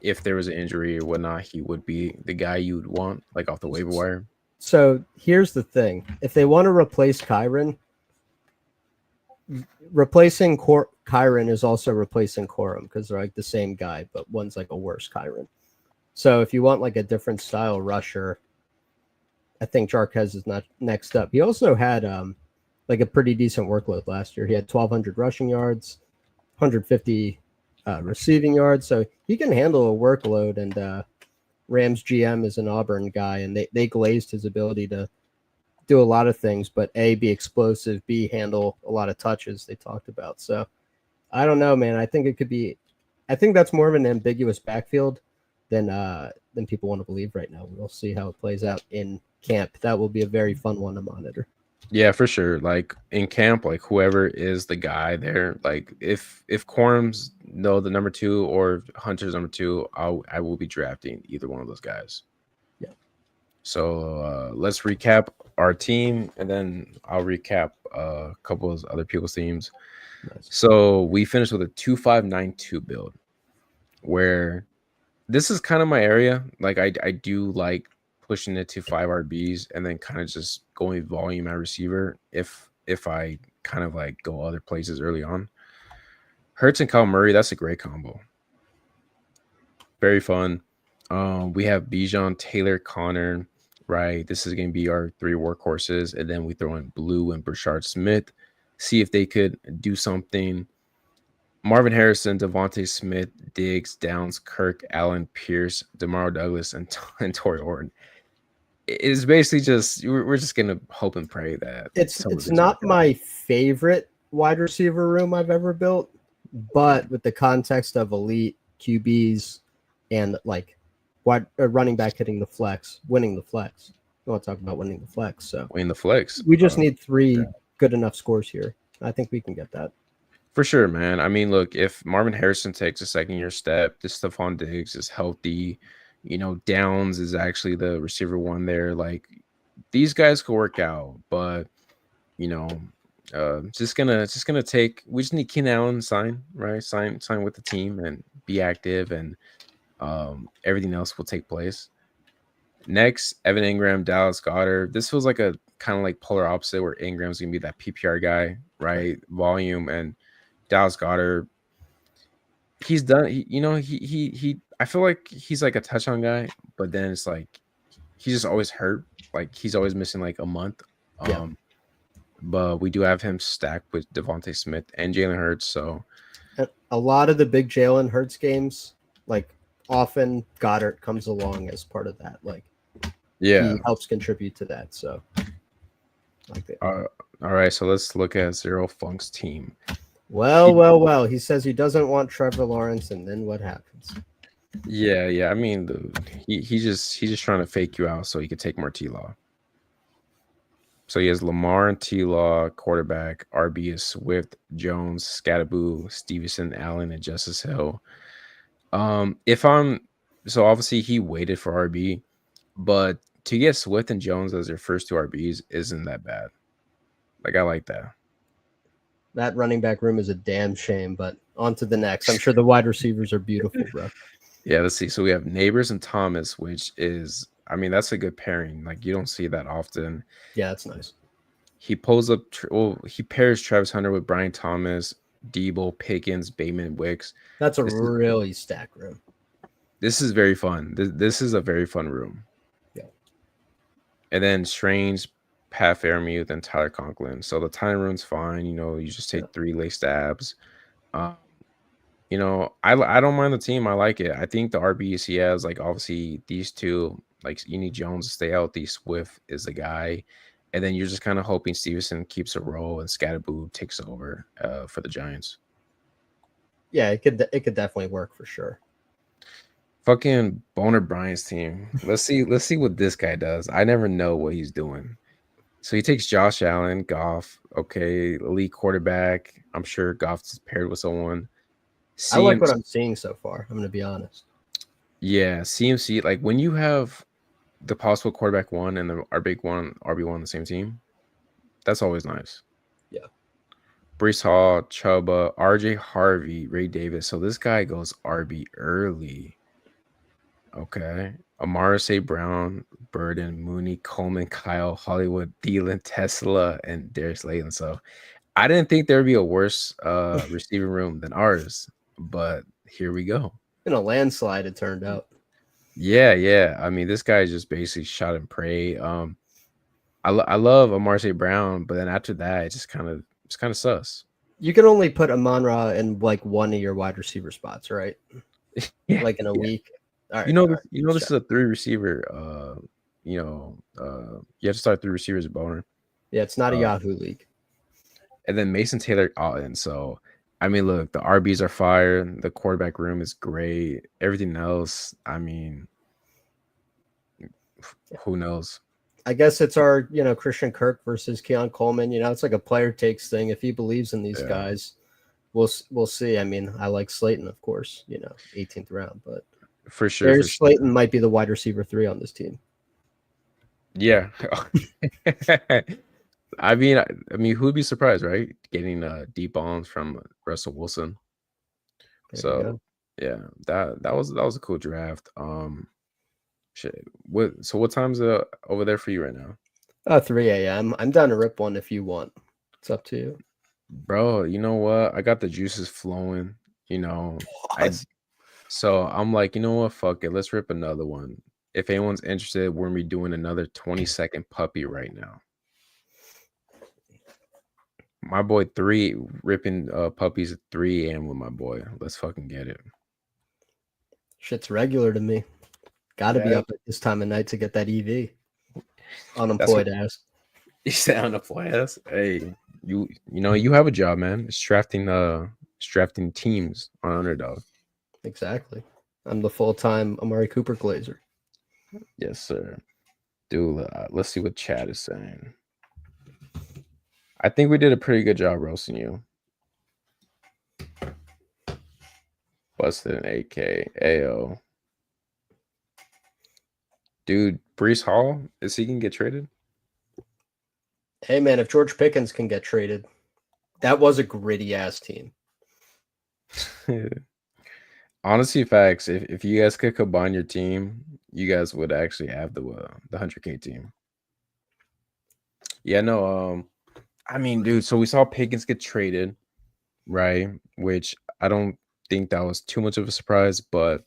if there was an injury or whatnot, he would be the guy you would want, like off the waiver wire. So here's the thing: if they want to replace Kyron, replacing Kyron is also replacing Corum because they're like the same guy, but one's like a worse Kyron. So if you want like a different style rusher, I think Jarquez is not next up. He also had like a pretty decent workload last year. He had 1,200 rushing yards, 150 receiving yards, so he can handle a workload. And Rams GM is an Auburn guy, and they glazed his ability to do a lot of things, but A, be explosive, B, handle a lot of touches they talked about. So I don't know, man. I think it could be. I think that's more of an ambiguous backfield than people want to believe right now. We'll see how it plays out in camp. That will be a very fun one to monitor. Yeah, for sure. Like in camp, like whoever is the guy there, like if Quorum's the number two or Hunter's number two, I will be drafting either one of those guys. Yeah. So let's recap our team, and then I'll recap a couple of other people's teams. Nice. So we finished with a 2-5-9-2 build, where this is kind of my area. Like I do like pushing it to 5 RBs and then kind of just going volume at receiver if I kind of like go other places early on. Hurts and Kyle Murray, that's a great combo. Very fun. We have Bijan, Taylor, Connor, right? This is going to be our 3 workhorses, and then we throw in Blue and Brashard Smith. See if they could do something. Marvin Harrison, Devontae Smith, Diggs, Downs, Kirk, Allen, Pierce, DeMario Douglas, and Torrey Horton. It's basically just we're just gonna hope and pray that It's not my favorite wide receiver room I've ever built, but with the context of elite QBs and like running back hitting the flex, winning the flex. We want to talk about winning the flex. So in the flex. we just need 3 good enough scores here. I think we can get that. For sure, man. I mean, look, if Marvin Harrison takes a second year step, this Stephon Diggs is healthy. You know, Downs is actually the receiver one there. Like these guys could work out, but you know, just gonna take. We just need Keenan Allen sign, right? Sign with the team and be active, and everything else will take place. Next, Evan Ingram, Dallas Goddard. This feels like a kind of like polar opposite, where Ingram's gonna be that PPR guy, right? Volume, and Dallas Goddard. He's done. He. I feel like he's like a touchdown guy, but then it's like he's just always hurt. Like he's always missing like a month. Yeah. But we do have him stacked with Devontae Smith and Jalen Hurts. So a lot of the big Jalen Hurts games, like often Goddard comes along as part of that. Like yeah, he helps contribute to that. So like that. All right. So let's look at Zero Funk's team. Well. He says he doesn't want Trevor Lawrence, and then what happens? Yeah. I mean, he's just trying to fake you out so he could take more T-Law. So he has Lamar and T-Law, quarterback. RB is Swift, Jones, Scattaboo, Stevenson, Allen, and Justice Hill. So obviously he waited for RB, but to get Swift and Jones as their first 2 RBs isn't that bad. Like I like that. That running back room is a damn shame, but on to the next. I'm sure the wide receivers are beautiful, bro. Yeah, let's see. So we have Neighbors and Thomas, which is, I mean, that's a good pairing. Like you don't see that often. Yeah, that's nice. He pulls up. Well, he pairs Travis Hunter with Brian Thomas, Debo, Pickens, Bateman, Wicks. That's a This is really stacked room. very fun. This is a very fun room. Yeah. And then Strange, Pat Fairmouth, and Tyler Conklin. So the time room's fine. You just Yeah. take three laced abs. Um, I don't mind the team. I like it. I think the RBs he has, like obviously these two, like you need Jones to stay healthy. Swift is the guy, and then you're just kind of hoping Stevenson keeps a roll and Scatterboo takes over for the Giants. Yeah, it could definitely work for sure. Fucking Boner Bryant's team. Let's see what this guy does. I never know what he's doing. So he takes Josh Allen, Goff, okay, elite quarterback. I'm sure Goff's paired with someone. I like what CMC, I'm seeing so far. I'm going to be honest. yeah, CMC. Like when you have the possible quarterback one and the RB1 on the same team, that's always nice. Yeah. Brees Hall, Chuba, RJ Harvey, Ray Davis. So this guy goes RB early. Okay. Amara St. Brown, Burden, Mooney, Coleman, Kyle, Hollywood, Thielen, Tesla, and Darius Slayton. So I didn't think there would be a worse receiving room than ours, but here we go. In a landslide, it turned out. Yeah, yeah. I mean, this guy just basically shot and pray. I love Amar St. Brown, but then after that, it's kind of sus. You can only put Amon-Ra in like one of your wide receiver spots, right? Yeah, Like in a yeah. week. All right. You know, All this, right. you know, Let's this is check. a three receiver. You have to start three receivers at Boner. Yeah, it's not a Uh, Yahoo league. and then Mason Taylor all in. So, I mean, look, the RBs are fire. The quarterback room is great. Everything else, I mean, who knows? I guess it's our, Christian Kirk versus Keon Coleman. It's like a player takes thing. If he believes in these Yeah, guys, we'll see. I mean, I like Slayton, of course. 18th round, but for sure, for Darius sure. Slayton might be the wide receiver 3 on this team. Yeah. I mean, who'd be surprised, right? Getting deep bombs from Russell Wilson. There you So go. yeah, that was a cool draft. Shit. What time's over there for you right now? 3 a.m. I'm down to rip one if you want. It's up to you. Bro, you know what? I got the juices flowing, you know. I Pause. So I'm like, you know what? Fuck it. Let's rip another one. If anyone's interested, we're gonna be doing another 20-second puppy right now. My boy three ripping puppies at 3 a.m. with my boy. Let's fucking get it. Shit's regular to me. Got to be Yeah. up at this time of night to get that EV. That's what Unemployed ass. you sound up ass. Hey, you have a job, man. It's drafting teams on underdog. Exactly. I'm the full-time Amari Cooper glazer. Yes, sir. Dude, let's see what Chad is saying. I think we did a pretty good job roasting you. Busted an AK. AO. Dude, Brees Hall, is he gonna get traded? Hey man, if George Pickens can get traded, that was a gritty ass team. Honestly, facts. If you guys could combine your team, you guys would actually have the 100K team. Yeah, no. I mean, dude. So we saw Pickens get traded, right? Which I don't think that was too much of a surprise, but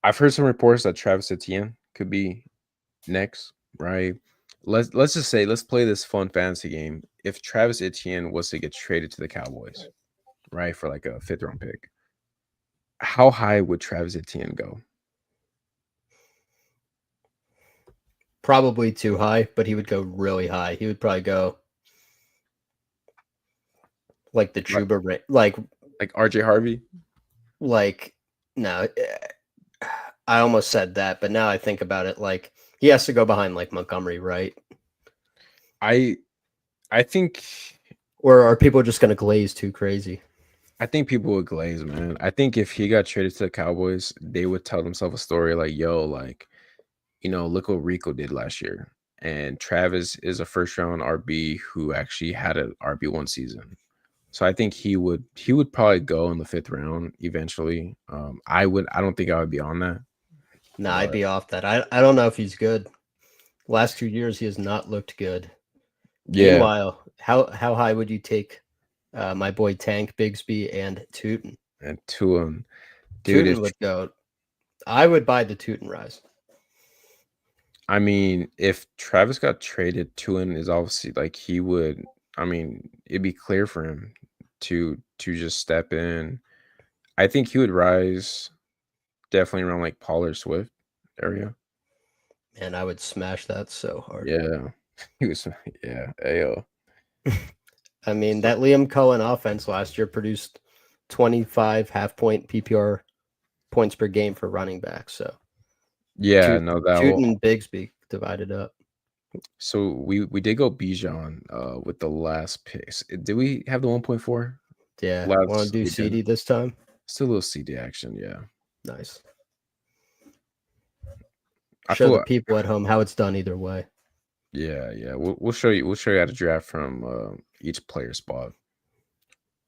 I've heard some reports that Travis Etienne could be next, right? Let's just say let's play this fun fantasy game. If Travis Etienne was to get traded to the Cowboys, right, for like a 5th round pick, how high would Travis Etienne go? Probably too high, but he would go really high. He would probably go like the Like, Chuba rate. Like RJ Harvey? no. I almost said that, but now I think about it, like he has to go behind like Montgomery, right? I I think Or are people just going to glaze too crazy? I think people would glaze, man. I think if he got traded to the Cowboys, they would tell themselves a story like, yo, like, look what Rico did last year. And Travis is a 1st round RB who actually had an RB1 season. So I think he would probably go in the 5th round eventually. I don't think I would be on that, Nah, I'd but be off that. I don't know if he's good. Last 2 years, he has not looked good. yeah, Meanwhile, how high would you take my boy Tank Bigsby and Tootin? and to him, dude. Tootin would go. I would buy the Tootin rise. I mean, if Travis got traded, Tuin is obviously like he would. I mean, it'd be clear for him to just step in. I think he would rise definitely around like Pollard Swift area. Man, I would smash that so hard. Yeah, he was. Yeah, ayo. I mean, So that Liam Cohen offense last year produced 25 half point PPR points per game for running backs. So yeah, no, that Tootin will. and Bigsby divided up. So we did go Bijan with the last picks. Did we have the 1.4? Yeah. Want to Last do we did. CD this time? Still a little CD action, yeah. Nice. I Show the feel people at home how it's done either way. yeah. We'll show you how to draft from each player spot.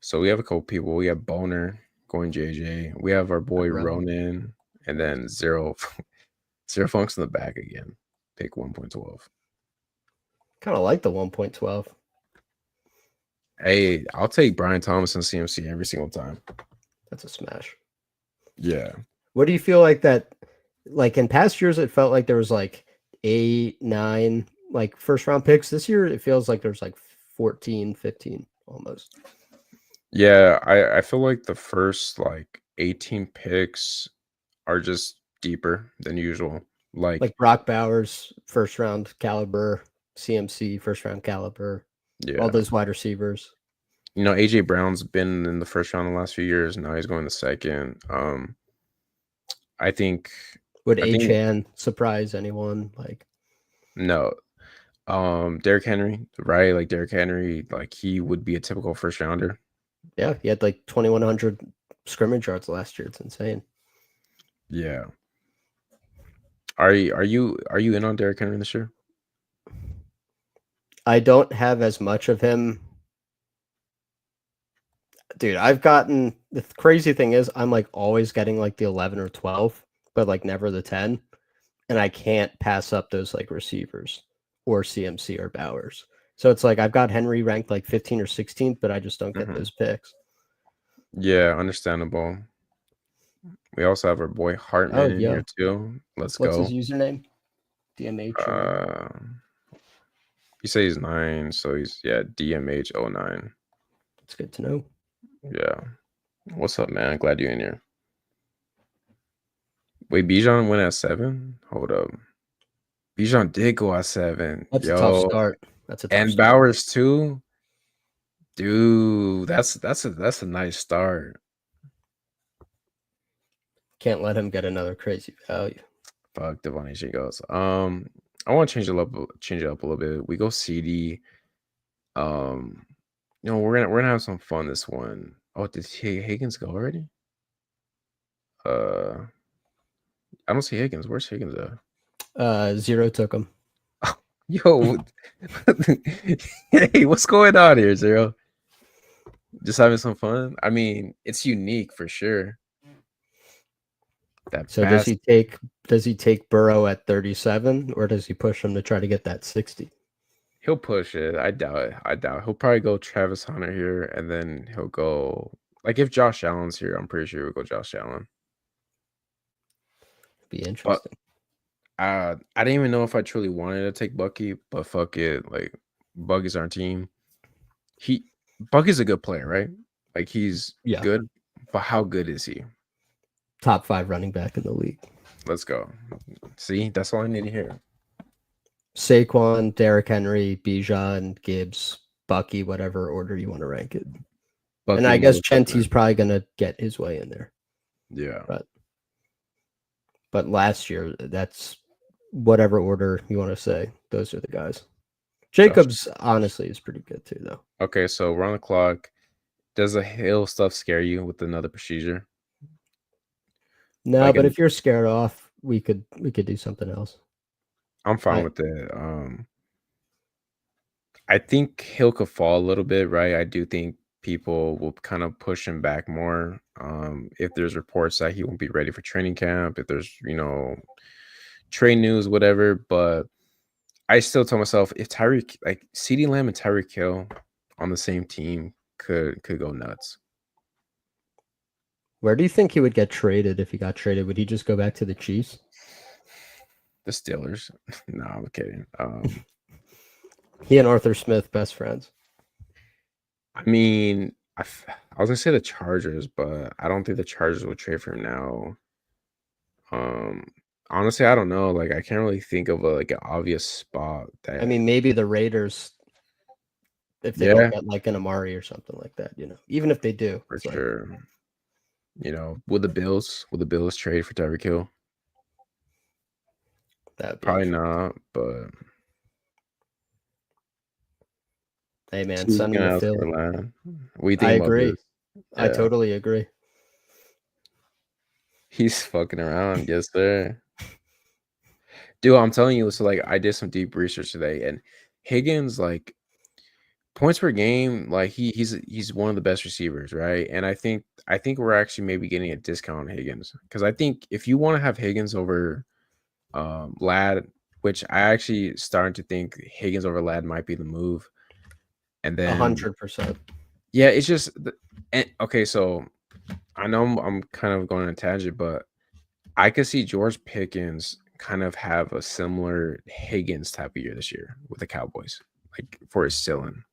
So we have a couple people. We have Boner going JJ. We have our boy Rowan. Ronan, and then zero zero funks in the back again. Pick 1.12. Kind of like the 1.12. Hey, I'll take Brian Thomas and CMC every single time. That's a smash. Yeah. What do you feel like that? Like in past years, it felt like there was like 8, 9, like first round picks. This year, it feels like there's like 14, 15 almost. Yeah, I feel like the first like 18 picks are just deeper than usual. Like, Like Brock Bowers, first round caliber, CMC, first round caliber, all yeah. those wide receivers. You know, AJ Brown's been in the first round the last few years. Now he's going the second. I think Would I think Achan surprise anyone? Like, no. Derrick Henry, right? Like Derrick Henry, like he would be a typical first rounder. yeah, he had like 2,100 scrimmage yards last year. It's insane. Yeah. Are you in on Derrick Henry this year? I don't have as much of him. Dude, I've gotten the crazy thing is I'm like always getting like the 11 or 12, but like never the 10. And I can't pass up those like receivers or CMC or Bowers. So it's like I've got Henry ranked like 15 or 16th, but I just don't get Hmm. those picks. Yeah, understandable. We also have our boy Oh, Hartman in here yo. too. Let's What's his go. username? DMH or whatever. Uh, you say he's 9, so he's yeah DMH09. It's good to know. Yeah. What's up, man? Glad you're in here. Wait, Bijan went at 7? Hold up. Bijan did go at 7. That's a tough Yo, start. That's a tough and start. Bowers too. Dude, that's a nice start. Can't let him get another crazy value. Fuck Devon H goes. I want to change it up a little bit. We go CD. Um, you know, we're gonna have some fun this one. Oh, did Higgins go already? Uh, I don't see Higgins. Where's Higgins at? Zero took him. Yo, hey, what's going on here, Zero? Just having some fun. I mean, it's unique for sure. That So pass, does he take Burrow at 37 or does he push him to try to get that 60? he'll push it. I doubt it. I doubt he'll probably go Travis Hunter here, and then he'll go like if Josh Allen's here, I'm pretty sure he'll go Josh Allen. Be But interesting. I didn't even know if I truly wanted to take Bucky, but fuck it. Like Bucky's our team. He Bucky's a good player, right? Like he's Yeah. good, but how good is he? Top 5 running back in the league. Let's go. See, that's all I need to hear. Saquon, Derrick Henry, Bijan, Gibbs, Bucky, whatever order you want to rank it. Bucky And I guess knows that, Chenti's probably going to get his way in there. yeah. But last year, that's whatever order you want to say. Those are the guys. Jacobs, honestly, is pretty good too, though. Okay, so we're on the clock. Does the Hill stuff scare you with another procedure? No, Like, but if you're scared off, we could do something else. I'm fine with it. I think Hill could fall a little bit, right? I do think people will kind of push him back more. If there's reports that he won't be ready for training camp, if there's, trade news, whatever. But I still tell myself if Tyreek, like CeeDee Lamb and Tyreek Hill on the same team could go nuts. Where do you think he would get traded if he got traded? Would he just go back to the Chiefs? The Steelers. No, I'm kidding. He and Arthur Smith, best friends. I mean, I was gonna say the Chargers, but I don't think the Chargers would trade for him now. Um, Honestly, I don't know. Like, I can't really think of an obvious spot that. I mean, maybe the Raiders, if they don't Yeah, get like an Amari or something like that, even if they do, for it's like sure. Would the Bills trade for Tyreek Hill? that would be Probably interesting. not, but Hey man, who's send him gonna to ask for Philly. land? What do you I think about agree. this? I Yeah, totally agree. he's fucking around. Yes, sir. Dude, I'm telling you, so like I did some deep research today, and Higgins, like points per game, like he's one of the best receivers, right? And I think we're actually maybe getting a discount on Higgins because I think if you want to have Higgins over Lad, which I actually starting to think Higgins over Lad might be the move, and then 100%. yeah, it's just and okay, so I know I'm kind of going on a tangent, but I could see George Pickens kind of have a similar Higgins type of year this year with the Cowboys, like for his ceiling.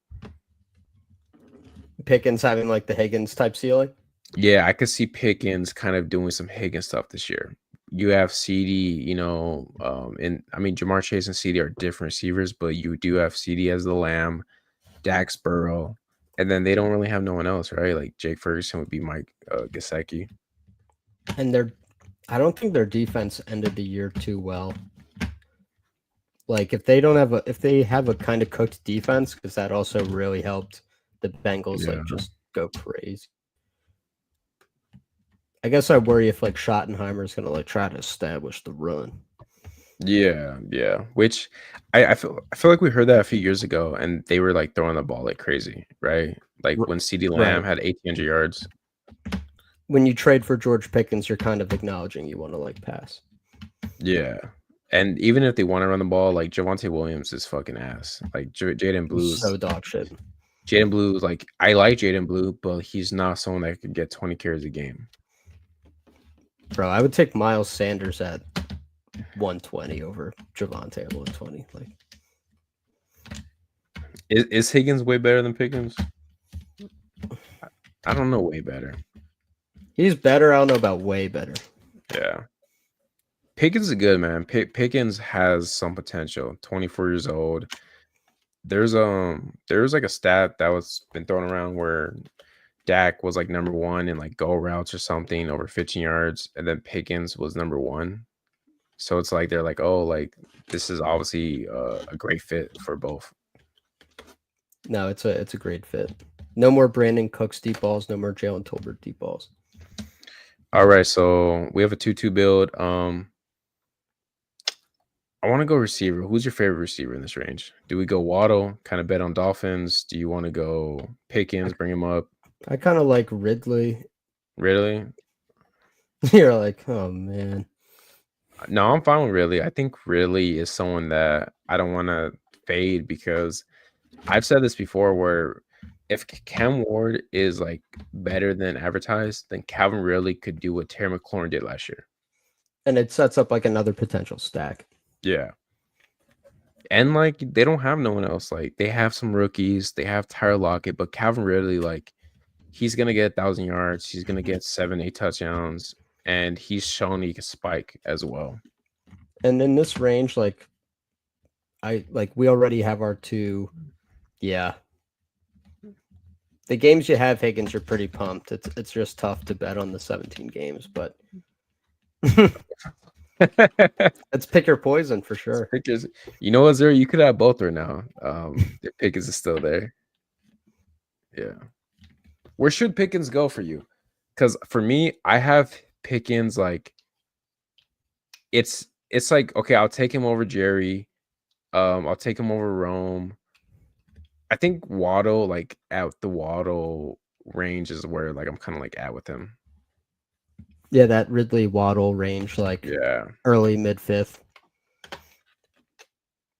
Pickens having like the Higgins type ceiling. Yeah, I could see Pickens kind of doing some Higgins stuff this year. You have CD, and I mean Jamar Chase and CD are different receivers, but you do have CD as the lamb, Dax Burrow, and then they don't really have no one else, right? Like Jake Ferguson would be Mike Gesicki. And I don't think their defense ended the year too well. Like if they have a kind of cooked defense, because that also really helped the Bengals Yeah. like just go crazy. I guess I worry if like Schottenheimer is gonna like try to establish the run. Yeah, yeah. Which I feel like we heard that a few years ago, and they were like throwing the ball like crazy, right? Like when CD Lamb Right. had 1,800 yards. When you trade for George Pickens, you're kind of acknowledging you want to like pass. Yeah. And even if they want to run the ball, like Javonte Williams is fucking ass. Like Jaden He's Blue's so dog shit. Jaden Blue, like I like Jaden Blue, but he's not someone that could get 20 carries a game. Bro, I would take Miles Sanders at 120 over Javonte at 120. Like, Is Higgins way better than Pickens? I don't know way better. he's better. I don't know about way better. Yeah. Pickens is good, man. Pickens has some potential. 24 years old. There's like a stat that was been thrown around where Dak was like number one in like go routes or something over 15 yards, and then Pickens was number one. So it's like they're like, oh, like this is obviously a great fit for both. No, it's a great fit. No more Brandon Cooks deep balls. No more Jalen Tolbert deep balls. All right, so we have a 2-2 build. I want to go receiver. Who's your favorite receiver in this range? Do we go Waddle, kind of bet on Dolphins? Do you want to go Pickens, bring him up? I kind of like Ridley. Really? You're like, oh man. No, I'm fine with Ridley. I think Ridley is someone that I don't want to fade because I've said this before where if Cam Ward is like better than advertised, then Calvin Ridley could do what Terry McLaurin did last year. And it sets up like another potential stack. Yeah. And like they don't have no one else. Like they have some rookies, they have Tyler Lockett, but Calvin Ridley, like he's gonna get 1,000 yards, he's gonna get 7, 8 touchdowns, and he's shown he can spike as well. And in this range, like we already have our two. Yeah. The games you have Higgins, you're pretty pumped. It's just tough to bet on the 17 games, but let's pick your poison for sure. Pickers, you know what, Zero? You could have both right now. If Pickens is still there. Yeah. Where should Pickens go for you? Because for me, I have Pickens like it's like okay, I'll take him over Jerry. I'll take him over Rome. I think Waddle, like at the Waddle range, is where like I'm kind of like at with him. Yeah, that Ridley Waddle range, like Yeah, early mid fifth.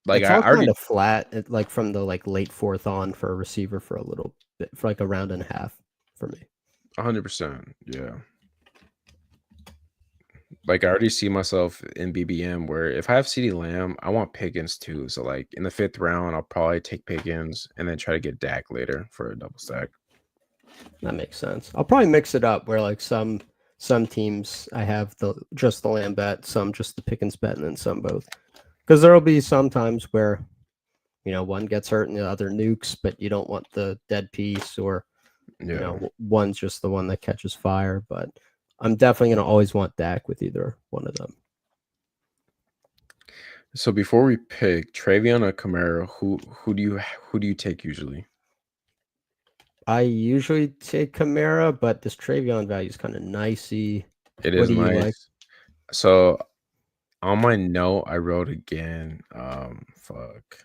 like It's I all kind already of flat, like from the like late fourth on for a receiver for a little bit, for like a round and a half for me. 100%. Yeah, like I already see myself in BBM where if I have CD Lamb, I want Pickens too. So like in the 5th round, I'll probably take Pickens and then try to get Dak later for a double stack. That makes sense. I'll probably mix it up where like some teams I have just the Lamb bet, some just the Pickens bet, and then some both. Because there'll be some times where one gets hurt and the other nukes, but you don't want the dead piece, or Yeah. one's just the one that catches fire. But I'm definitely gonna always want Dak with either one of them. So before we pick Travion or Kamara, who do you take usually? I usually take Kamara, but this Travion value is kind of nicey. It What is do you like? nice. So on my note, I wrote again. Fuck.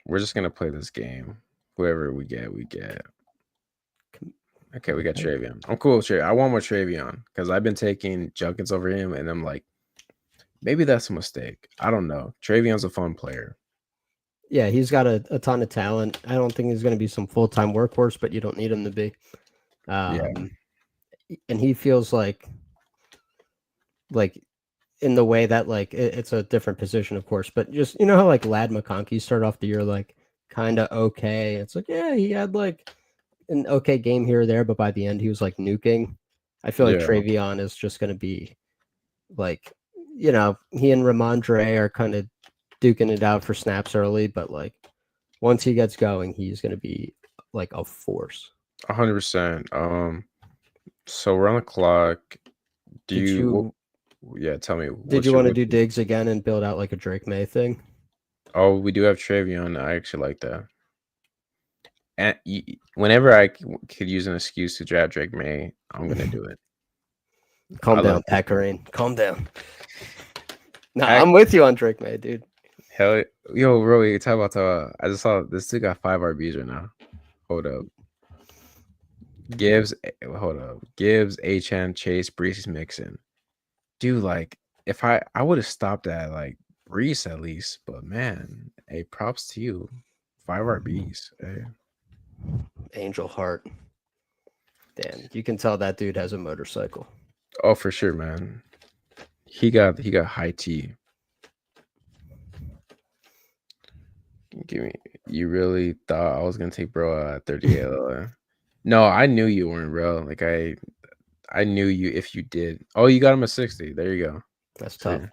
We're just gonna play this game. Whoever we get, we get. Okay, we got Okay. Travion. I'm cool with Travion. I want more Travion because I've been taking Junkins over him, and I'm like, maybe that's a mistake. I don't know. Travion's a fun player. Yeah, he's got a ton of talent. I don't think he's going to be some full time workhorse, but you don't need him to be. Yeah, Um, and he feels like in the way that like it's a different position, of course, but just how like Lad McConkey started off the year like kind of okay. It's like yeah, he had like an okay game here or there, but by the end he was like nuking. I feel like yeah, Travion is just going to be like he and Ramondre are kind of duking it out for snaps early, but like once he gets going, he's going to be like a force. 100%. So we're on the clock. Do Did you? you Yeah, tell me did what's you your want to what? do Diggs again and build out like a Drake May thing? Oh, we do have Travion. I actually like that. And whenever I could use an excuse to draft Drake May, I'm gonna do it. Calm I love down, Drake May. Pecorine. Calm down. Nah, Pack I'm with you on Drake May, dude. hell, yo, Roy, talk about I just saw this dude got 5 RBs right now. Hold up. Hold up. Gibbs, HN, Chase, Brees, Mixon. Dude, like if I would have stopped at like Brees at least, but man, hey, props to you. 5 RBs. Hey. Angel Heart. Damn, you can tell that dude has a motorcycle. Oh, for sure, man. He got high T. Give me. You really thought I was gonna take bro at 38? No, I knew you weren't, bro. Like I knew you if you did. Oh, you got him at 60. There you go. That's So tough.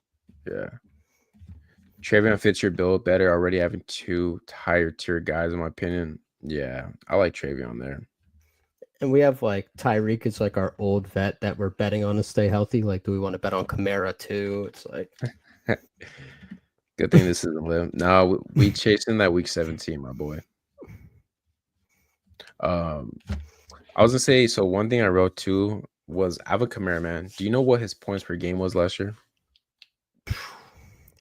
yeah. Travion fits your build better. Already having 2 higher tier guys, in my opinion. Yeah, I like Travion there. And we have like Tyreek is like our old vet that we're betting on to stay healthy. Like, do we want to bet on Kamara too? It's like Good thing this is a live. No, we chasing that week 17, my boy. I was gonna say, so one thing I wrote too was Alvin Kamara, man. Do you know what his points per game was last year?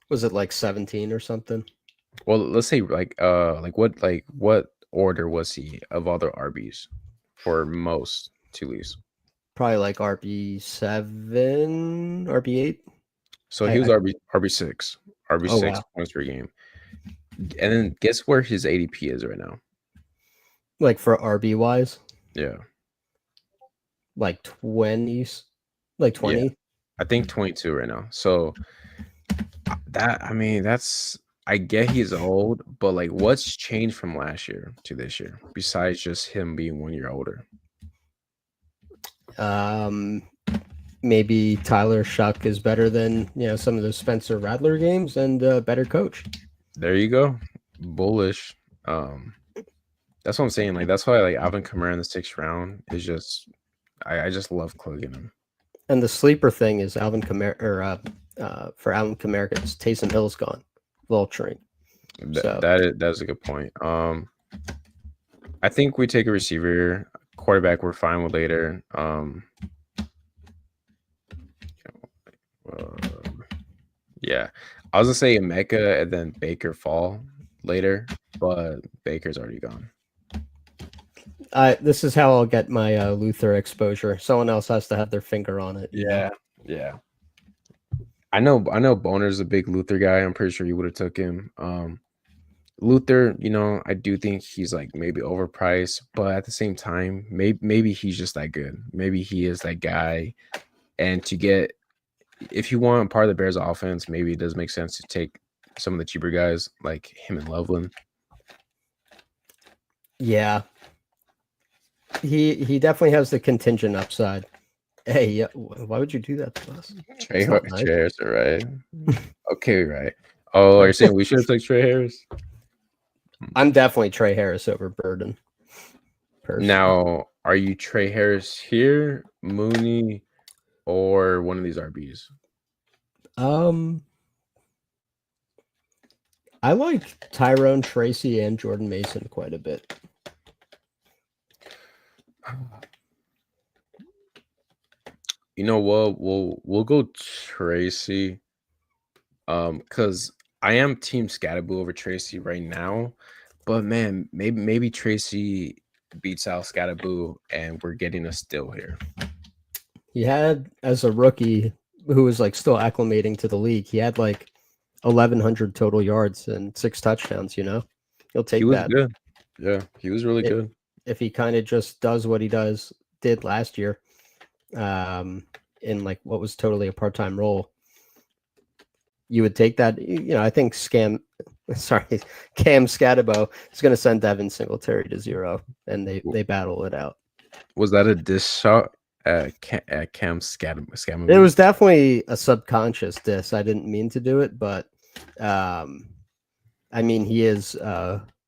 was it like 17 or something? Well, let's say like what order was he of all the RBs for most to least? Probably like RB7, RB8. So he was I RB6, RB oh six wow. points per game. And then guess where his ADP is right now? Like for RB wise, Yeah, like 20s, like yeah, 20. I think 22 right now. So that's I get he's old, but like what's changed from last year to this year besides just him being 1 year older? Um, maybe Tyler Shuck is better than some of the Spencer Rattler games and better coach. There you go. Bullish. Um, that's what I'm saying. Like that's why like Alvin Kamara in the 6th round is just I just love cloaking him. And the sleeper thing is Alvin Kamara, or for Alvin Kamara, is Taysom Hill's gone, vulturing. So That's a good point. I think we take a receiver, quarterback. We're fine with later. Uh, yeah, I was gonna say Emeka and then Baker fall later, but Baker's already gone. This is how I'll get my Luther exposure. Someone else has to have their finger on it, you know. Yeah. I know Boner's a big Luther guy. I'm pretty sure you would have took him. Luther, I do think he's like maybe overpriced, but at the same time, maybe he's just that good. Maybe he is that guy. And if you want part of the Bears offense, maybe it does make sense to take some of the cheaper guys like him and Loveland. Yeah, he definitely has the contingent upside. Hey, why would you do that to us? Trey Harris, right? Okay, right. Oh, are you saying we should have took Trey Harris? I'm definitely Trey Harris over Burden. Personally. Now, are you Trey Harris here, Mooney, or one of these RBs? I like Tyrone Tracy and Jordan Mason quite a bit. You know what? We'll go Tracy. Because I am Team Scatterboo over Tracy right now, but man, maybe Tracy beats out Scatterboo, and we're getting a steal here. He had, as a rookie who was like still acclimating to the league, he had like 1,100 total yards and 6 touchdowns. He'll take he was that. Good. Yeah, he was really good. If he kind of just does what he did last year, in like what was totally a part-time role, you would take that. I think Cam Scatterbo is going to send Devin Singletary to 0, and they battle it out. Was that a diss shot at Cam Scatterbo? It was definitely a subconscious diss. I didn't mean to do it, but I mean, he is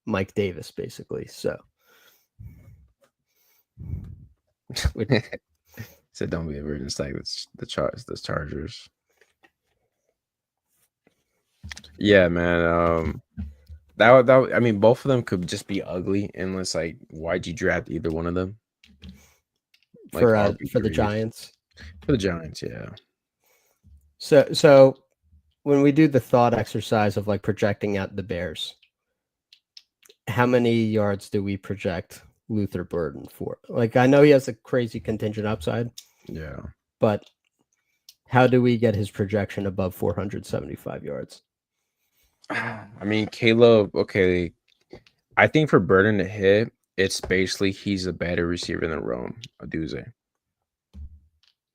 Mike Davis basically. So said, "Don't be a virgin." It's like the Chargers. Yeah, man. That I mean, both of them could just be ugly, unless like, why'd you draft either one of them? Like for the Giants. For the Giants, yeah. So when we do the thought exercise of like projecting out the Bears, how many yards do we project Luther Burden for? Like, I know he has a crazy contingent upside. Yeah. But how do we get his projection above 475 yards? I mean, Caleb, okay. I think for Burden to hit, it's basically he's a better receiver than Rome Aduze.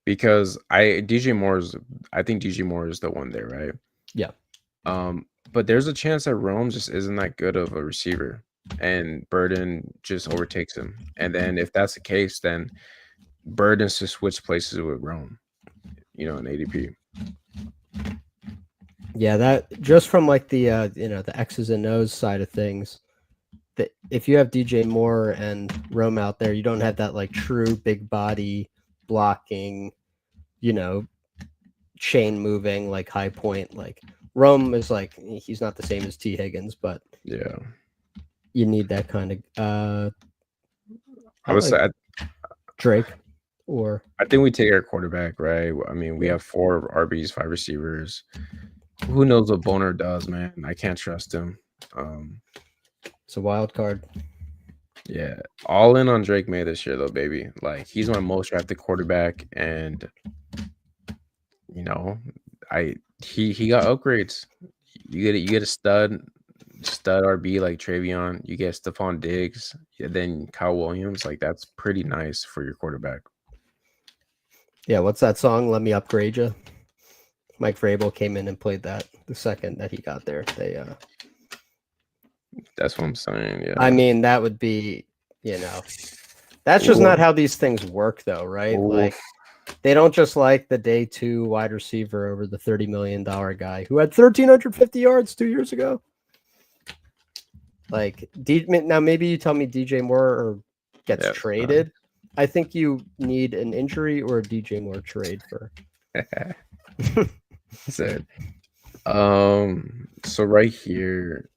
Because I think DJ Moore is the one there, right? Yeah. But there's a chance that Rome just isn't that good of a receiver, and Burden just overtakes him. And then if that's the case, then Burden's to switch places with Rome, in ADP. Yeah, that just from like the the X's and O's side of things, that if you have DJ Moore and Rome out there, you don't have that like true big body blocking, chain moving, like high point. Like Rome is like, he's not the same as T. Higgins, but yeah, you need that kind of I would say Drake. Or I think we take our quarterback, right? I mean, we have 4 RBs, 5 receivers. Who knows what Boner does, man? I can't trust him. It's a wild card. Yeah, all in on Drake May this year, though, baby. Like, he's my most drafted quarterback, and he got upgrades. You get a stud RB like Travion. You get Stephon Diggs, then Kyle Williams. Like, that's pretty nice for your quarterback. Yeah, what's that song? Let Me Upgrade You. Mike Vrabel came in and played that the second that he got there. That's what I'm saying. Yeah. I mean, that would be, that's just not how these things work, though, right? Oof. Like, they don't just like the day 2 wide receiver over the $30 million guy who had 1,350 yards 2 years ago. Like, now maybe you tell me DJ Moore gets traded. I think you need an injury or a DJ Moore trade for. So right here,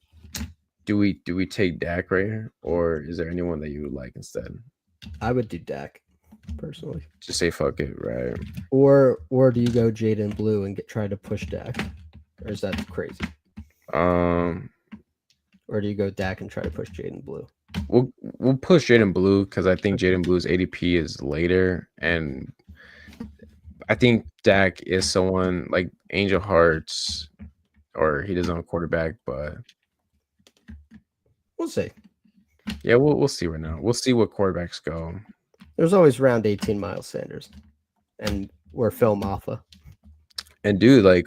do we take Dak right here, or is there anyone that you would like instead? I would do Dak personally. Just say fuck it, right? Or do you go Jaden Blue and try to push Dak? or is that crazy? Um, Or do you go Dak and try to push Jaden Blue? we'll push Jaden Blue because I think Jaden Blue's ADP is later, and I think Dak is someone like Angel Hearts, or he doesn't have a quarterback, but We'll see. yeah, we'll see right now. We'll see what quarterbacks go. There's always round 18 Miles Sanders, and we're film alpha. And dude, like,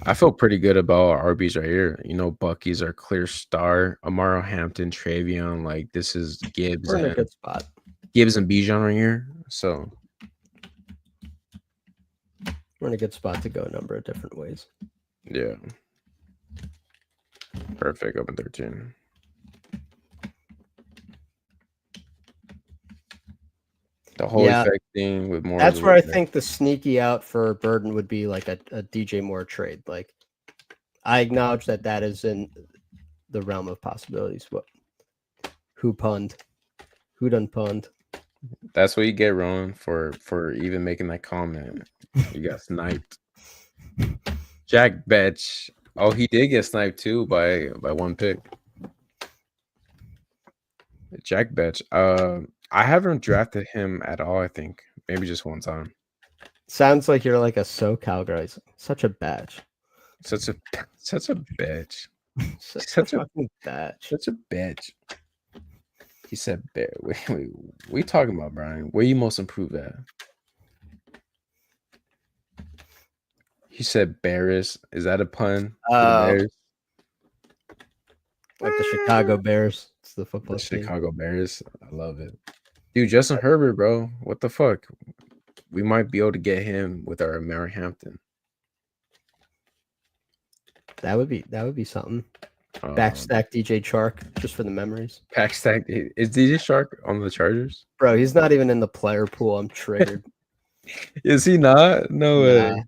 I feel pretty good about our RBs right here. You know, Bucky's our clear star. Amaro Hampton, Travion, like this is We're in a good spot. Gibbs and Bijan right here. So We're in a good spot to go a number of different ways. yeah, perfect. Open 13. The whole effect thing with more. That's where I think the sneaky out for Burden would be like a DJ Moore trade. Like, I acknowledge that is in the realm of possibilities. But who punned? Who done punned? That's what you get, Rowan, for even making that comment. You got sniped. Jack Betch. Oh, he did get sniped too by one pick. Jack Betch. I haven't drafted him at all, I think. Maybe just one time. Sounds like you're like a SoCal guy. Such a batch. Such a bitch. Such a fucking batch. Such a bitch. He said, wait, what are you talking about, Brian? Where you most improved at? He said Bears. Is that a pun? Bears? Like the Chicago Bears. It's the football team. Chicago Bears. I love it. Dude, Justin Herbert, bro. What the fuck? We might be able to get him with our Mary Hampton. That would be something. Backstack DJ Chark just for the memories. Backstack is DJ Chark on the Chargers? Bro, he's not even in the player pool. I'm triggered. Is he not? No way.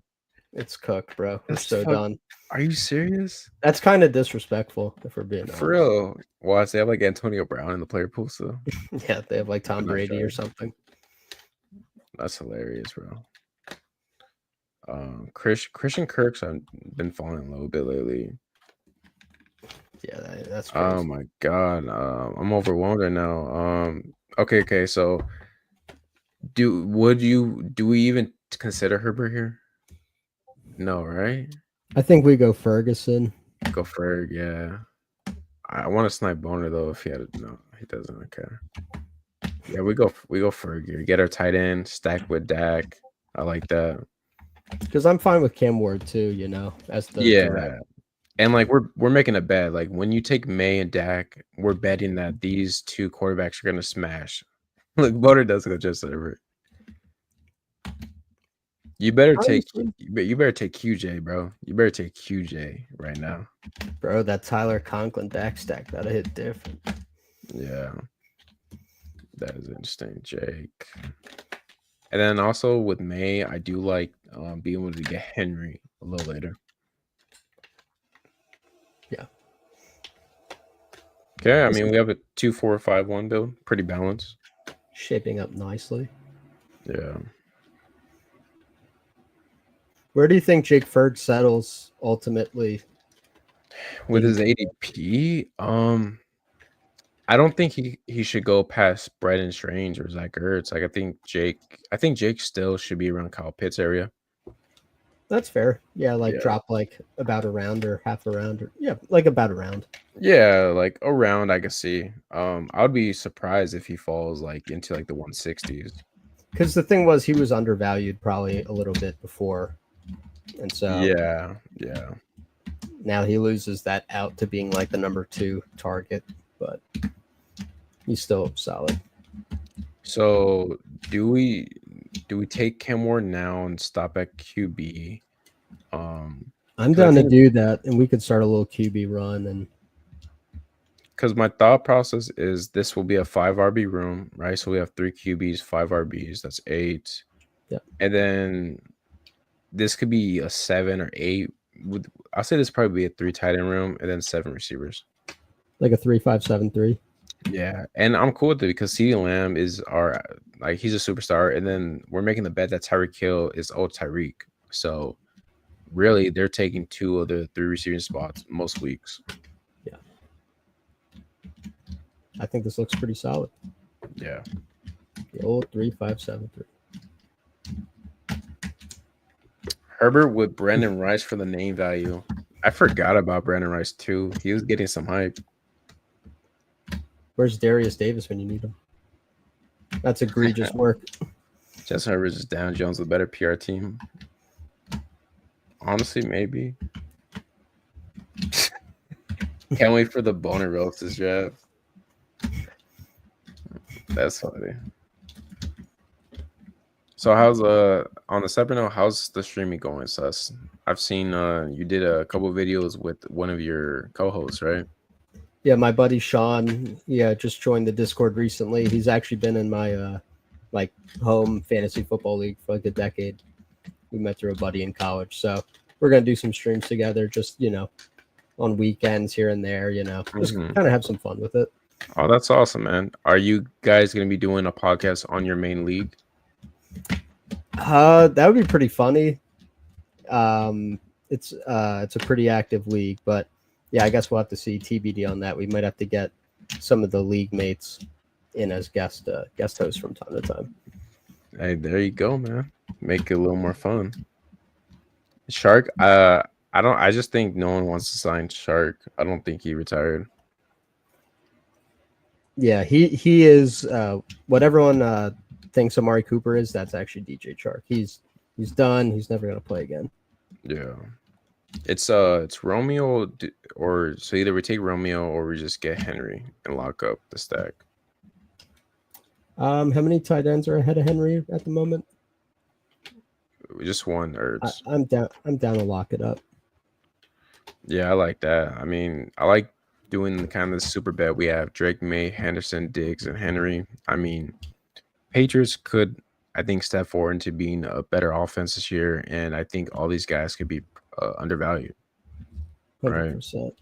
It's cooked, bro. We're so done. Are you serious? That's kind of disrespectful if we're being honest. For real. Well, they have like Antonio Brown in the player pool, so yeah, they have like Tom Brady or something. That's hilarious, bro. Christian Kirk's I've been falling in love a bit lately. Yeah, that's crazy. Oh my god. I'm overwhelmed right now. Okay, so do we even consider Herbert here? No, right? I think we go Ferguson. Go Ferg, yeah. I want to snipe Boner though if he had it. No, he doesn't. Okay. Yeah, we go Ferg here. Get our tight end, stack with Dak. I like that. Because I'm fine with Cam Ward too, you know, as the direct. And like we're making a bet. Like when you take May and Dak, we're betting that these two quarterbacks are gonna smash. Look, Boner does go just over. You better take QJ, bro. You better take QJ right now. Bro, that Tyler Conklin backstack, that'll hit different. Yeah. That is interesting, Jake. And then also with May, I do like being able to get Henry a little later. Yeah. Okay, I mean we have a 2-4-5-1 build, pretty balanced. Shaping up nicely. Yeah. Where do you think Jake Ferg settles ultimately? With his ADP, I don't think he should go past Brendan Strange or Zach Ertz. Like I think Jake still should be around Kyle Pitts area. That's fair. Yeah, drop like about a round or half a round or like about a round. Yeah, like a round I could see. I would be surprised if he falls like into like the 160s. Because the thing was he was undervalued probably a little bit before. And so yeah. Now he loses that out to being like the number 2 target, but he's still solid. So do we take Cam Ward now and stop at QB? I'm down to do that, and we could start a little QB run. And because my thought process is this will be a 5 RB room, right? So we have 3 QBs, 5 RBs. That's 8. Yeah, and then this could be a 7 or 8. I'll say this probably be a 3 tight end room and then 7 receivers. Like a 3-5-7-3. Yeah, and I'm cool with it because CeeDee Lamb is he's a superstar, and then we're making the bet that Tyreek Hill is old Tyreek. So really they're taking 2 of the 3 receiving spots most weeks. Yeah, I think this looks pretty solid. Yeah. The old 3-5-7-3. Herbert with Brandon Rice for the name value. I forgot about Brandon Rice too. He was getting some hype. Where's Darius Davis when you need him? That's egregious work. Justin Herbert is down. Jones with better PR team. Honestly, maybe. Can't wait for the boner roasters draft. That's funny. So how's on a separate note, how's the streaming going, Sus? I've seen you did a couple videos with one of your co-hosts, right? Yeah, my buddy Sean, just joined the Discord recently. He's actually been in my like home fantasy football league for like a decade. We met through a buddy in college, so we're gonna do some streams together. Just on weekends here and there. Just kind of have some fun with it. Oh, that's awesome, man. Are you guys gonna be doing a podcast on your main league? That would be pretty funny. It's a pretty active league, but yeah, I guess we'll have to see TBD on that. We might have to get some of the league mates in as guest hosts from time to time. Hey, there you go, man. Make it a little more fun. Shark, I just think no one wants to sign Shark. I don't think he retired. Yeah, he is what everyone thinks Amari Cooper is. That's actually DJ Chark. He's done. He's never gonna play again. Yeah, it's Romeo or so either we take Romeo or we just get Henry and lock up the stack. How many tight ends are ahead of Henry at the moment? Just one Ertz. I'm down to lock it up. Yeah, I like that. I mean, I like doing the kind of super bet. We have Drake May, Henderson, Diggs, and Henry. I mean, Patriots could, I think, step forward into being a better offense this year, and I think all these guys could be undervalued. 100%. Right.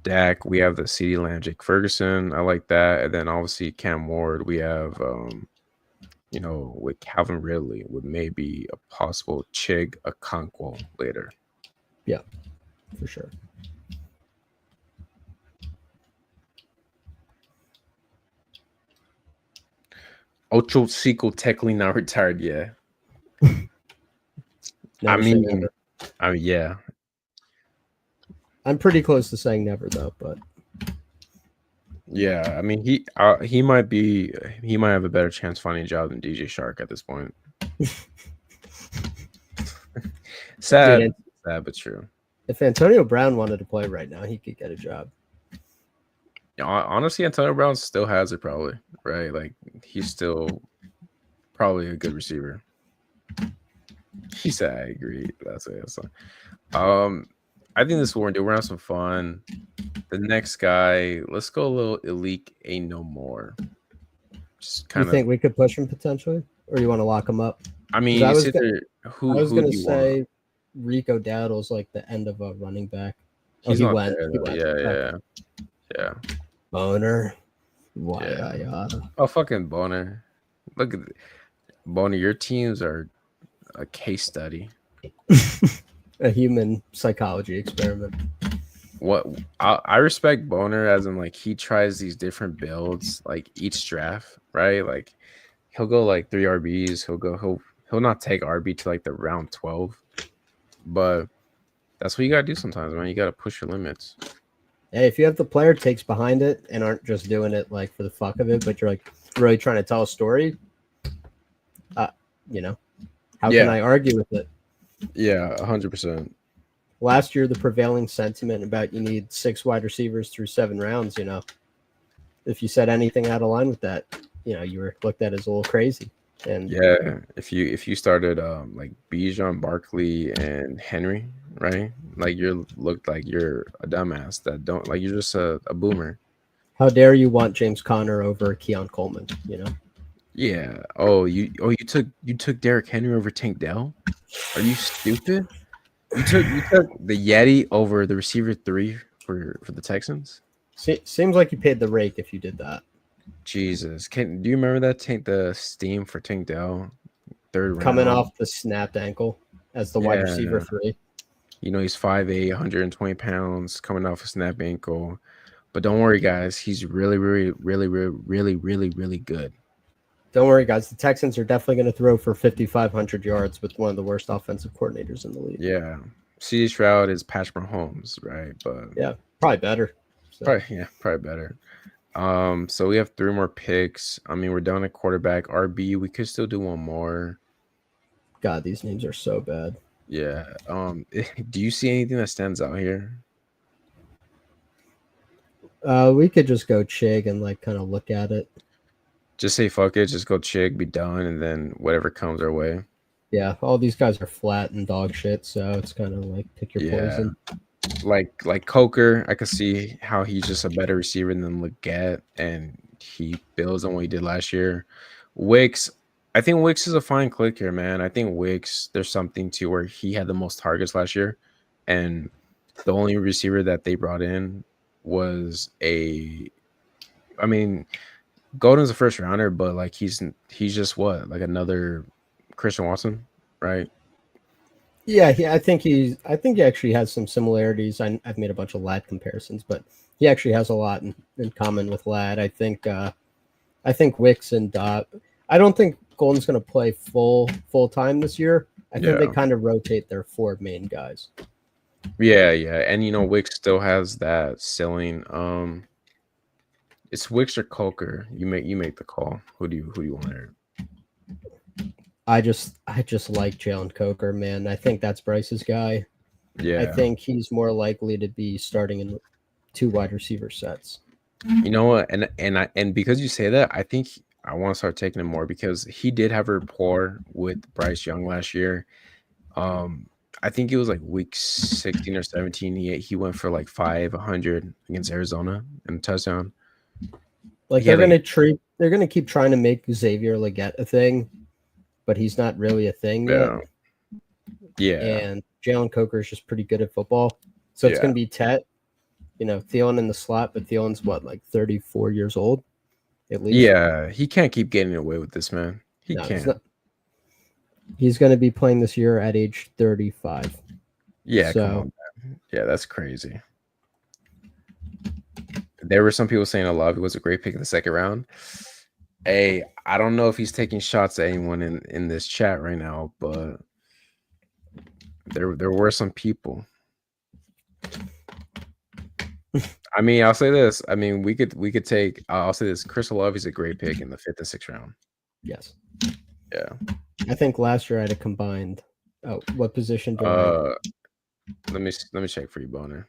Dak, we have the CeeDee Lamb, Jake Ferguson. I like that. And then obviously Cam Ward, we have with Calvin Ridley, with maybe a possible Chig Okonkwo later. Yeah, for sure. Ocho Cinco technically not retired yet. I mean, yeah. I'm pretty close to saying never though, but yeah, I mean he might have a better chance finding a job than DJ Shark at this point. Sad but true. If Antonio Brown wanted to play right now, he could get a job. Honestly, Antonio Brown still has it probably, right? Like he's still probably a good receiver. He said, "I agree." That's it. So, I think this will do. We're having some fun. The next guy, let's go a little elite. Ain't no more. Just kind of. You think we could push him potentially, or you want to lock him up? I mean, I was going to say Rico Dowdle's like the end of a running back. He went. Yeah. Boner. Oh, fucking Boner. Look at Boner. Your teams are a case study. A human psychology experiment. What I respect Boner as in like he tries these different builds like each draft, right? Like he'll go like 3 RBs. He'll not take RB to like the round 12, but that's what you gotta do sometimes, man. You gotta push your limits. Hey, if you have the player takes behind it and aren't just doing it like for the fuck of it, but you're like really trying to tell a story, how can I argue with it? Yeah, 100%. Last year, the prevailing sentiment about you need 6 wide receivers through 7 rounds, if you said anything out of line with that, you were looked at as a little crazy. And yeah, if you started like Bijan, Barkley, and Henry, right? Like you looked like you're a dumbass that don't like you're just a boomer. How dare you want James Conner over Keon Coleman? Yeah. Oh, you took Derrick Henry over Tank Dell? Are you stupid? You took the Yeti over the receiver 3 for the Texans? Seems like you paid the rake if you did that. Jesus. Do you remember that the steam for Tank Dell? 3rd round. Coming off the snapped ankle as the wide receiver 3. He's 5'8", 120 pounds, coming off a snap ankle. But don't worry, guys. He's really, really, really, really, really, really, really good. Don't worry, guys. The Texans are definitely going to throw for 5,500 yards with one of the worst offensive coordinators in the league. Yeah. C.J. Stroud is Patrick Mahomes, right? But Yeah, probably better. So. probably better. So we have 3 more picks. I mean, we're down at quarterback. RB, we could still do one more. God, these names are so bad. Yeah. Do you see anything that stands out here? We could just go Chig and like kind of look at it. Just say fuck it, just go Chig, be done, and then whatever comes our way. Yeah, all these guys are flat and dog shit, so it's kind of like pick your Yeah. poison. Like Coker, I could see how he's just a better receiver than Leggett, and he builds on what he did last year. Wicks, I think Wicks is a fine click here, man. I think Wicks, there's something to where he had the most targets last year, and the only receiver that they brought in was I mean, Golden's a first rounder, but like he's just what, like another Christian Watson, right? Yeah, I think he actually has some similarities. I've made a bunch of Lad comparisons, but he actually has a lot in common with Lad. I think Wicks and I don't think Golden's going to play full time this year. I think they Yeah. kind of rotate their 4 main guys. Yeah, and Wicks still has that ceiling. It's Wicks or Coker. You make the call. Who do you want there? I just like Jalen Coker, man. I think that's Bryce's guy. Yeah. I think he's more likely to be starting in 2 wide receiver sets. You know what? And because you say that, I think I want to start taking him more because he did have a rapport with Bryce Young last year. I think it was like week 16 or 17. He went for like 500 against Arizona and a touchdown. Like they're gonna keep trying to make Xavier Leggett a thing, but he's not really a thing yet. Yeah. And Jalen Coker is just pretty good at football. So it's gonna be Tet, Thielen in the slot, but Thielen's what, like 34 years old at least? Yeah, he can't keep getting away with this, man. He can't. He's going to be playing this year at age 35. Yeah, come on, man. Yeah, that's crazy. There were some people saying Olave was a great pick in the second round. Hey, I don't know if he's taking shots at anyone in this chat right now, but there were some people. I mean, I'll say this. I mean, we could take. I'll say this. Chris Olave is a great pick in the 5th and 6th round. Yes. Yeah. I think last year I had a combined. Oh, what position do I? Let me check for you, Boner.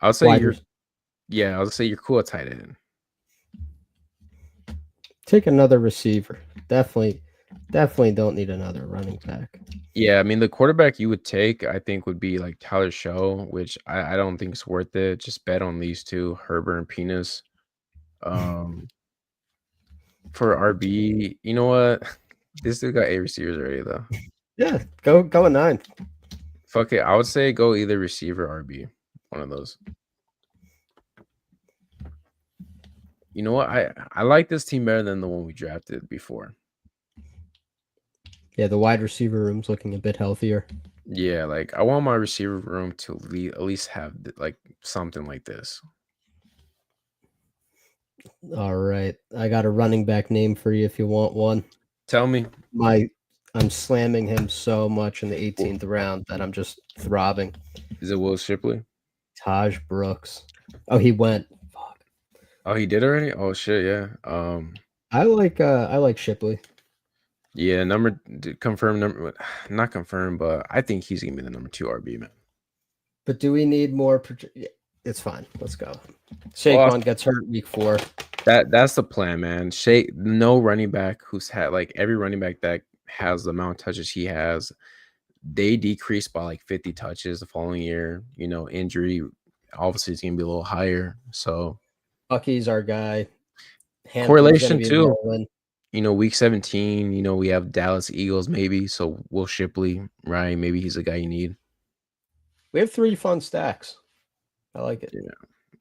I'll say I'll say you're cool at tight end. Take another receiver. Definitely don't need another running back. Yeah, I mean the quarterback you would take, I think, would be like Tyler Show, which I don't think is worth it. Just bet on these two, Herbert and Penis. For RB, you know what? This dude got 8 receivers already though. Yeah, go a 9. Fuck it. I would say go either receiver or RB. One of those. You know what? I like this team better than the one we drafted before. Yeah, the wide receiver room's looking a bit healthier. Yeah, like I want my receiver room to at least have like something like this. All right, I got a running back name for you if you want one. Tell me. I'm slamming him so much in the 18th round that I'm just throbbing. Is it Will Shipley? Taj Brooks. Oh, he went. Fuck. Oh, he did already? Oh shit, yeah. I like Shipley. Yeah, confirmed, not confirmed, but I think he's gonna be the number 2 RB, man. But do we need more? It's fine. Let's go. Saquon gets hurt week 4. That's the plan, man. No running back who's had like every running back that has the amount of touches he has, they decrease by like 50 touches the following year. Injury obviously is gonna be a little higher. So Bucky's our guy. Correlation too. Week 17, we have Dallas Eagles maybe. So Will Shipley, right? Maybe he's the guy you need. We have 3 fun stacks. I like it.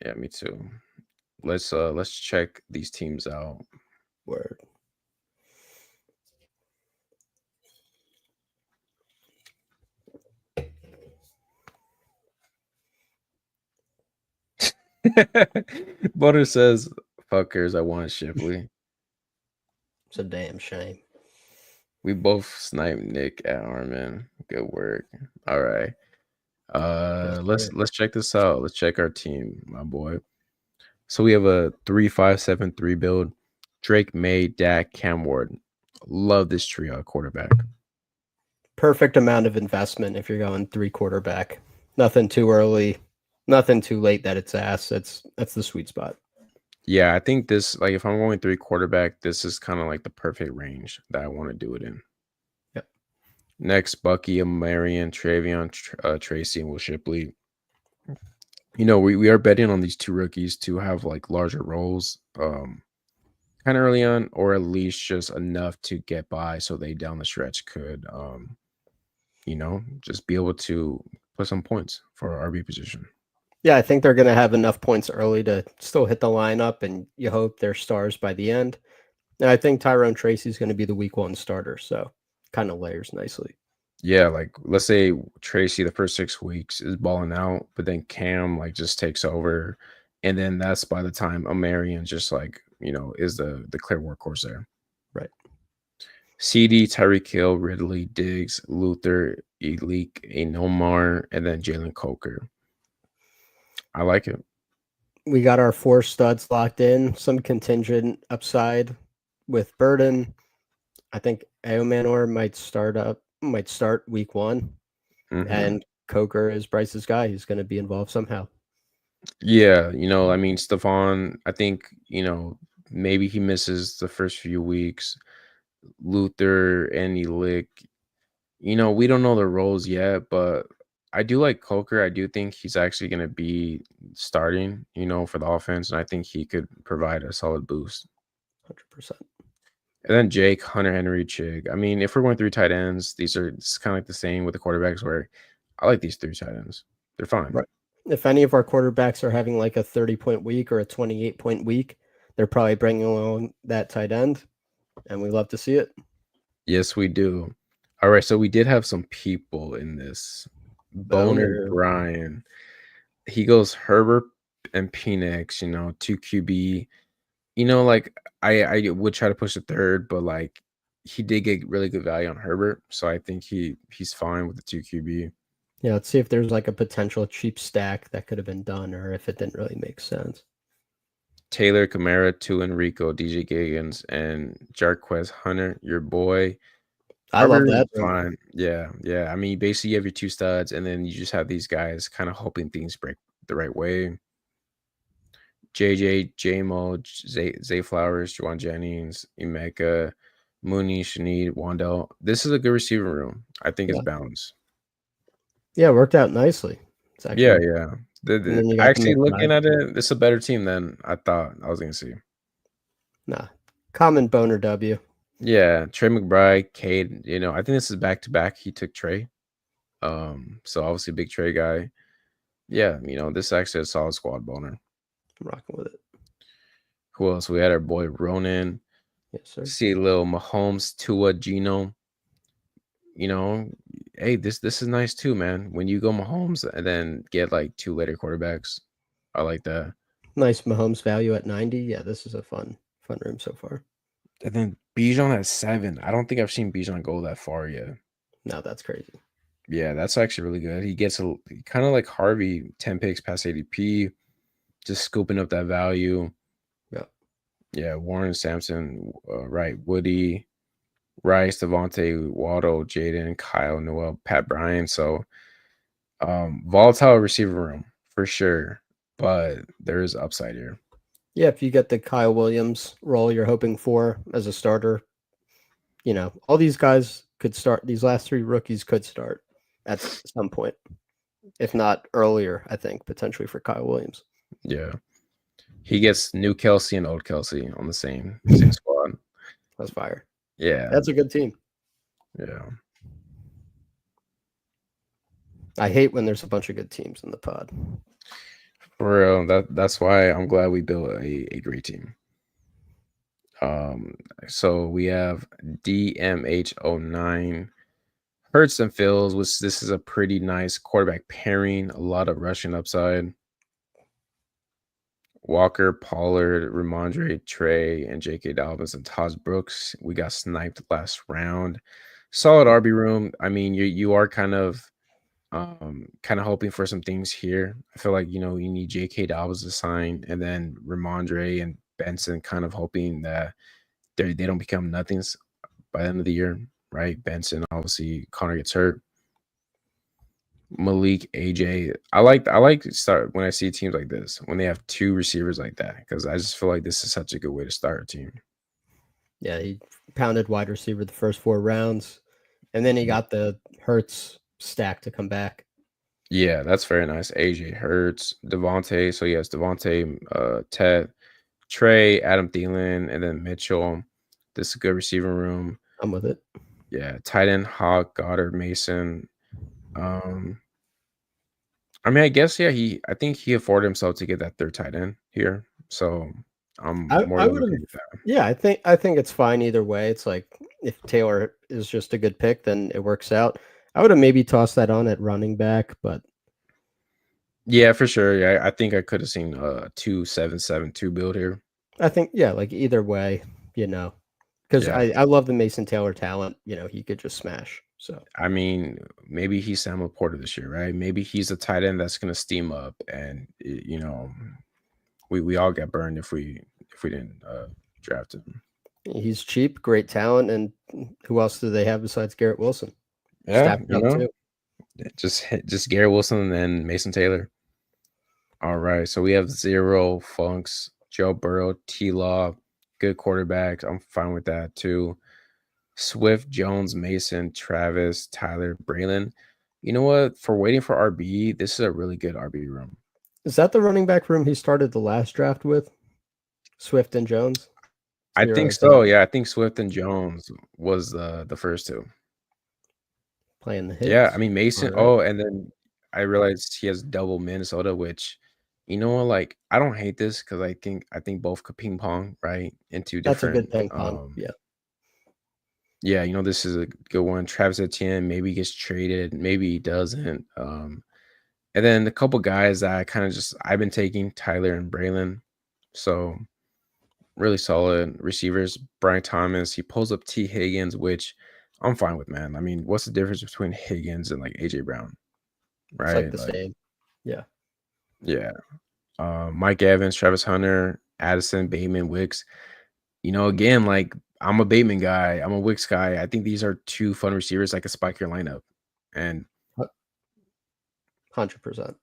Yeah, me too. Let's check these teams out. Word. Butter says, "Fuckers, I want Shipley." It's a damn shame. We both sniped Nick at Armin. Good work. All right. Yes, Let's sir. let's check this out. Let's check our team, my boy. So we have a 3-5-7-3 build. Drake, May, Dak, Cam Ward. Love this trio at quarterback. Perfect amount of investment if you're going 3 quarterback. Nothing too early, nothing too late that it's ass. That's the sweet spot. Yeah, I think this, like, if I'm going 3 quarterback, this is kind of like the perfect range that I want to do it in. Yep. Next, Bucky, Marion, Travion, Tracy, and Will Shipley. You know, we are betting on these two rookies to have like larger roles, kind of early on, or at least just enough to get by, so they down the stretch could, just be able to put some points for our RB position. Yeah, I think they're going to have enough points early to still hit the lineup, and you hope they're stars by the end. And I think Tyrone Tracy's going to be the week 1 starter, so kind of layers nicely. Yeah, like let's say Tracy the first 6 weeks is balling out, but then Cam like just takes over, and then that's by the time Amarian just like is the clear workhorse there. Right. CD, Tyreek Hill, Ridley, Diggs, Luther, Elik, Nomar, and then Jalen Coker. I like it. We got our 4 studs locked in, some contingent upside with Burden. I think Aomanor might start week 1, Hmm. and Coker is Bryce's guy. He's going to be involved somehow. Yeah, I mean, Stephon, I think, maybe he misses the first few weeks. Luther and Elik, we don't know the roles yet, but I do like Coker. I do think he's actually going to be starting, for the offense, and I think he could provide a solid boost. 100%. And then Jake, Hunter Henry, Chig. I mean, if we're going 3 tight ends, it's kind of like the same with the quarterbacks where I like these 3 tight ends. They're fine. Right. If any of our quarterbacks are having like a 30-point week or a 28-point week, they're probably bringing along that tight end, and we love to see it. Yes, we do. All right, so we did have some people in this. Boner Boner. Brian. He goes Herbert and Penix, 2 QB. Like I would try to push the third, but like he did get really good value on Herbert, so I think he's fine with the 2 QB. Yeah, let's see if there's like a potential cheap stack that could have been done, or if it didn't really make sense. Taylor Kamara, to Enrico, DJ Giggins, and Jarquez Hunter, your boy. I love Herbert is that. fine. Yeah, yeah. I mean, basically you have your 2 studs, and then you just have these guys kind of hoping things break the right way. JJ, JMO, Zay Flowers, Juwan Jennings, Emeka, Mooney, Shaneed, Wandell. This is a good receiver room. I think it's Yeah, balanced. yeah, it worked out nicely. It's Yeah, actually, yeah. and then you got the Actually, McBride. looking at it, it's a better team than I thought I was going to see. Nah, common boner W. Yeah, Trey McBride, Cade, I think this is back to back. He took Trey. So obviously big Trey guy. Yeah, this is actually a solid squad boner. I'm rocking with it. Who else? We had our boy Ronan. Yes, sir. See little Mahomes, Tua, Gino. You know, hey, this is nice too, man. When you go Mahomes and then get like 2 later quarterbacks, I like that. Nice Mahomes value at 90. Yeah, this is a fun room so far. And then Bijan at 7. I don't think I've seen Bijan go that far yet. No, that's crazy. Yeah, that's actually really good. He gets a kind of like Harvey, 10 picks past ADP, just scooping up that value. Yeah. Yeah, Warren Sampson, right, Woody, Rice, Devontae, Waddle, Jaden, Kyle, Noel, Pat Bryant. So volatile receiver room for sure, but there is upside here. Yeah, if you get the Kyle Williams role you're hoping for as a starter, all these guys could start. These last 3 rookies could start at some point, if not earlier, I think, potentially for Kyle Williams. Yeah. He gets new Kelsey and old Kelsey on the same squad. That's fire. Yeah. That's a good team. Yeah. I hate when there's a bunch of good teams in the pod. For real. That's why I'm glad we built a great team. Um, so we have DMH09, Hurts and Fields, which this is a pretty nice quarterback pairing, a lot of rushing upside. Walker, Pollard, Ramondre, Trey, and J.K. Dobbins and Todd Brooks. We got sniped last round. Solid RB room. I mean, you are kind of hoping for some things here. I feel like you need J.K. Dobbins to sign, and then Ramondre and Benson, kind of hoping that they don't become nothings by the end of the year, right? Benson, obviously, Connor gets hurt. Malik, AJ. I like to start when I see teams like this, when they have two receivers like that, because I just feel like this is such a good way to start a team. Yeah, he pounded wide receiver the first 4 rounds, and then he got the Hurts stack to come back. Yeah, that's very nice. AJ Hurts, Devontae. So yes, Devontae, Ted, Trey, Adam Thielen, and then Mitchell. This is a good receiving room. I'm with it. Yeah, tight end, Hawk, Goddard, Mason. I mean, I guess I think he afforded himself to get that third tight end here. So I'm more I than would okay have. with that. Yeah, I think it's fine either way. It's like if Taylor is just a good pick, then it works out. I would have maybe tossed that on at running back, but Yeah, for sure. Yeah, I think I could have seen 2-7-7-2 build here. I think like either way, because Yeah. I love the Mason Taylor talent. He could just smash. So I mean, maybe he's Sam Laporta this year, right? Maybe he's a tight end that's gonna steam up, and we all get burned if we didn't draft him. he's cheap, great talent, and who else do they have besides Garrett Wilson? Yeah, Stacked up too. just Garrett Wilson and Mason Taylor. All right, so we have zero funks, Joe Burrow, T Law, good quarterbacks. I'm fine with that too. Swift, Jones, Mason, Travis, Tyler, Braylon. You know what? For waiting for RB, this is a really good RB room. Is that the running back room he started the last draft with? Swift and Jones. I Zero think is that so. Yeah, I think Swift and Jones was the first two. playing the Yeah, I hits? mean All Mason. right. Oh, and then I realized he has double Minnesota, which like I don't hate this because I think both could ping pong, right? In two That's a different good ping pong. Yeah. yeah, this is a good one. Travis Etienne, maybe he gets traded, maybe he doesn't. And then a couple guys that I kind of I've been taking Tyler and Braylon. So really solid receivers. Brian Thomas, he pulls up T. Higgins, which I'm fine with, man. I mean, what's the difference between Higgins and like AJ Brown, It's like right? the Like, same. Yeah. yeah. Mike Evans, Travis Hunter, Addison, Bateman, Wicks. Again, like I'm a Bateman guy, I'm a Wicks guy. I think these are two fun receivers that could spike your lineup. And 100%.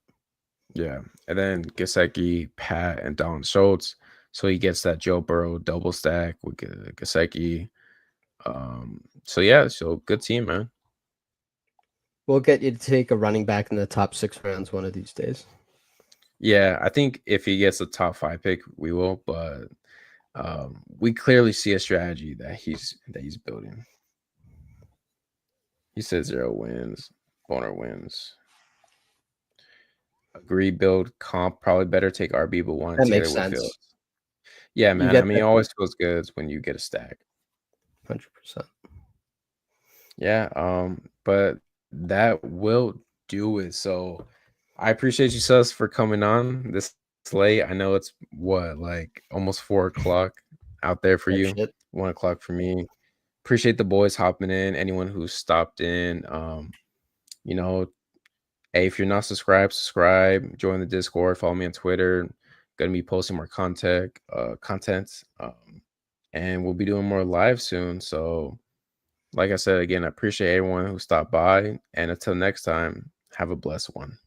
yeah, and then Gasecki, Pat, and Don Schultz. So he gets that Joe Burrow double stack with Gasecki. So yeah, so good team, man. We'll get you to take a running back in the top 6 rounds one of these days. Yeah, I think if he gets a top 5 pick, we will. But we clearly see a strategy that he's building. He said 0 wins, Boner wins. Agree, build comp probably better take RB, but wanted That to get makes it with sense. Fields. Yeah, You man. I get mean, it that always feels good when you get a stack. 100%. Yeah, but that will do it. So I appreciate you, Sus, for coming on this late. I know it's what, like almost 4 o'clock out there for Oh, you, shit. 1 o'clock for me. Appreciate the boys hopping in, anyone who stopped in. You know, hey, if you're not subscribed, subscribe, join the Discord, follow me on Twitter. Gonna be posting more content. And we'll be doing more live soon. So like I said, again, I appreciate everyone who stopped by. And until next time, have a blessed one.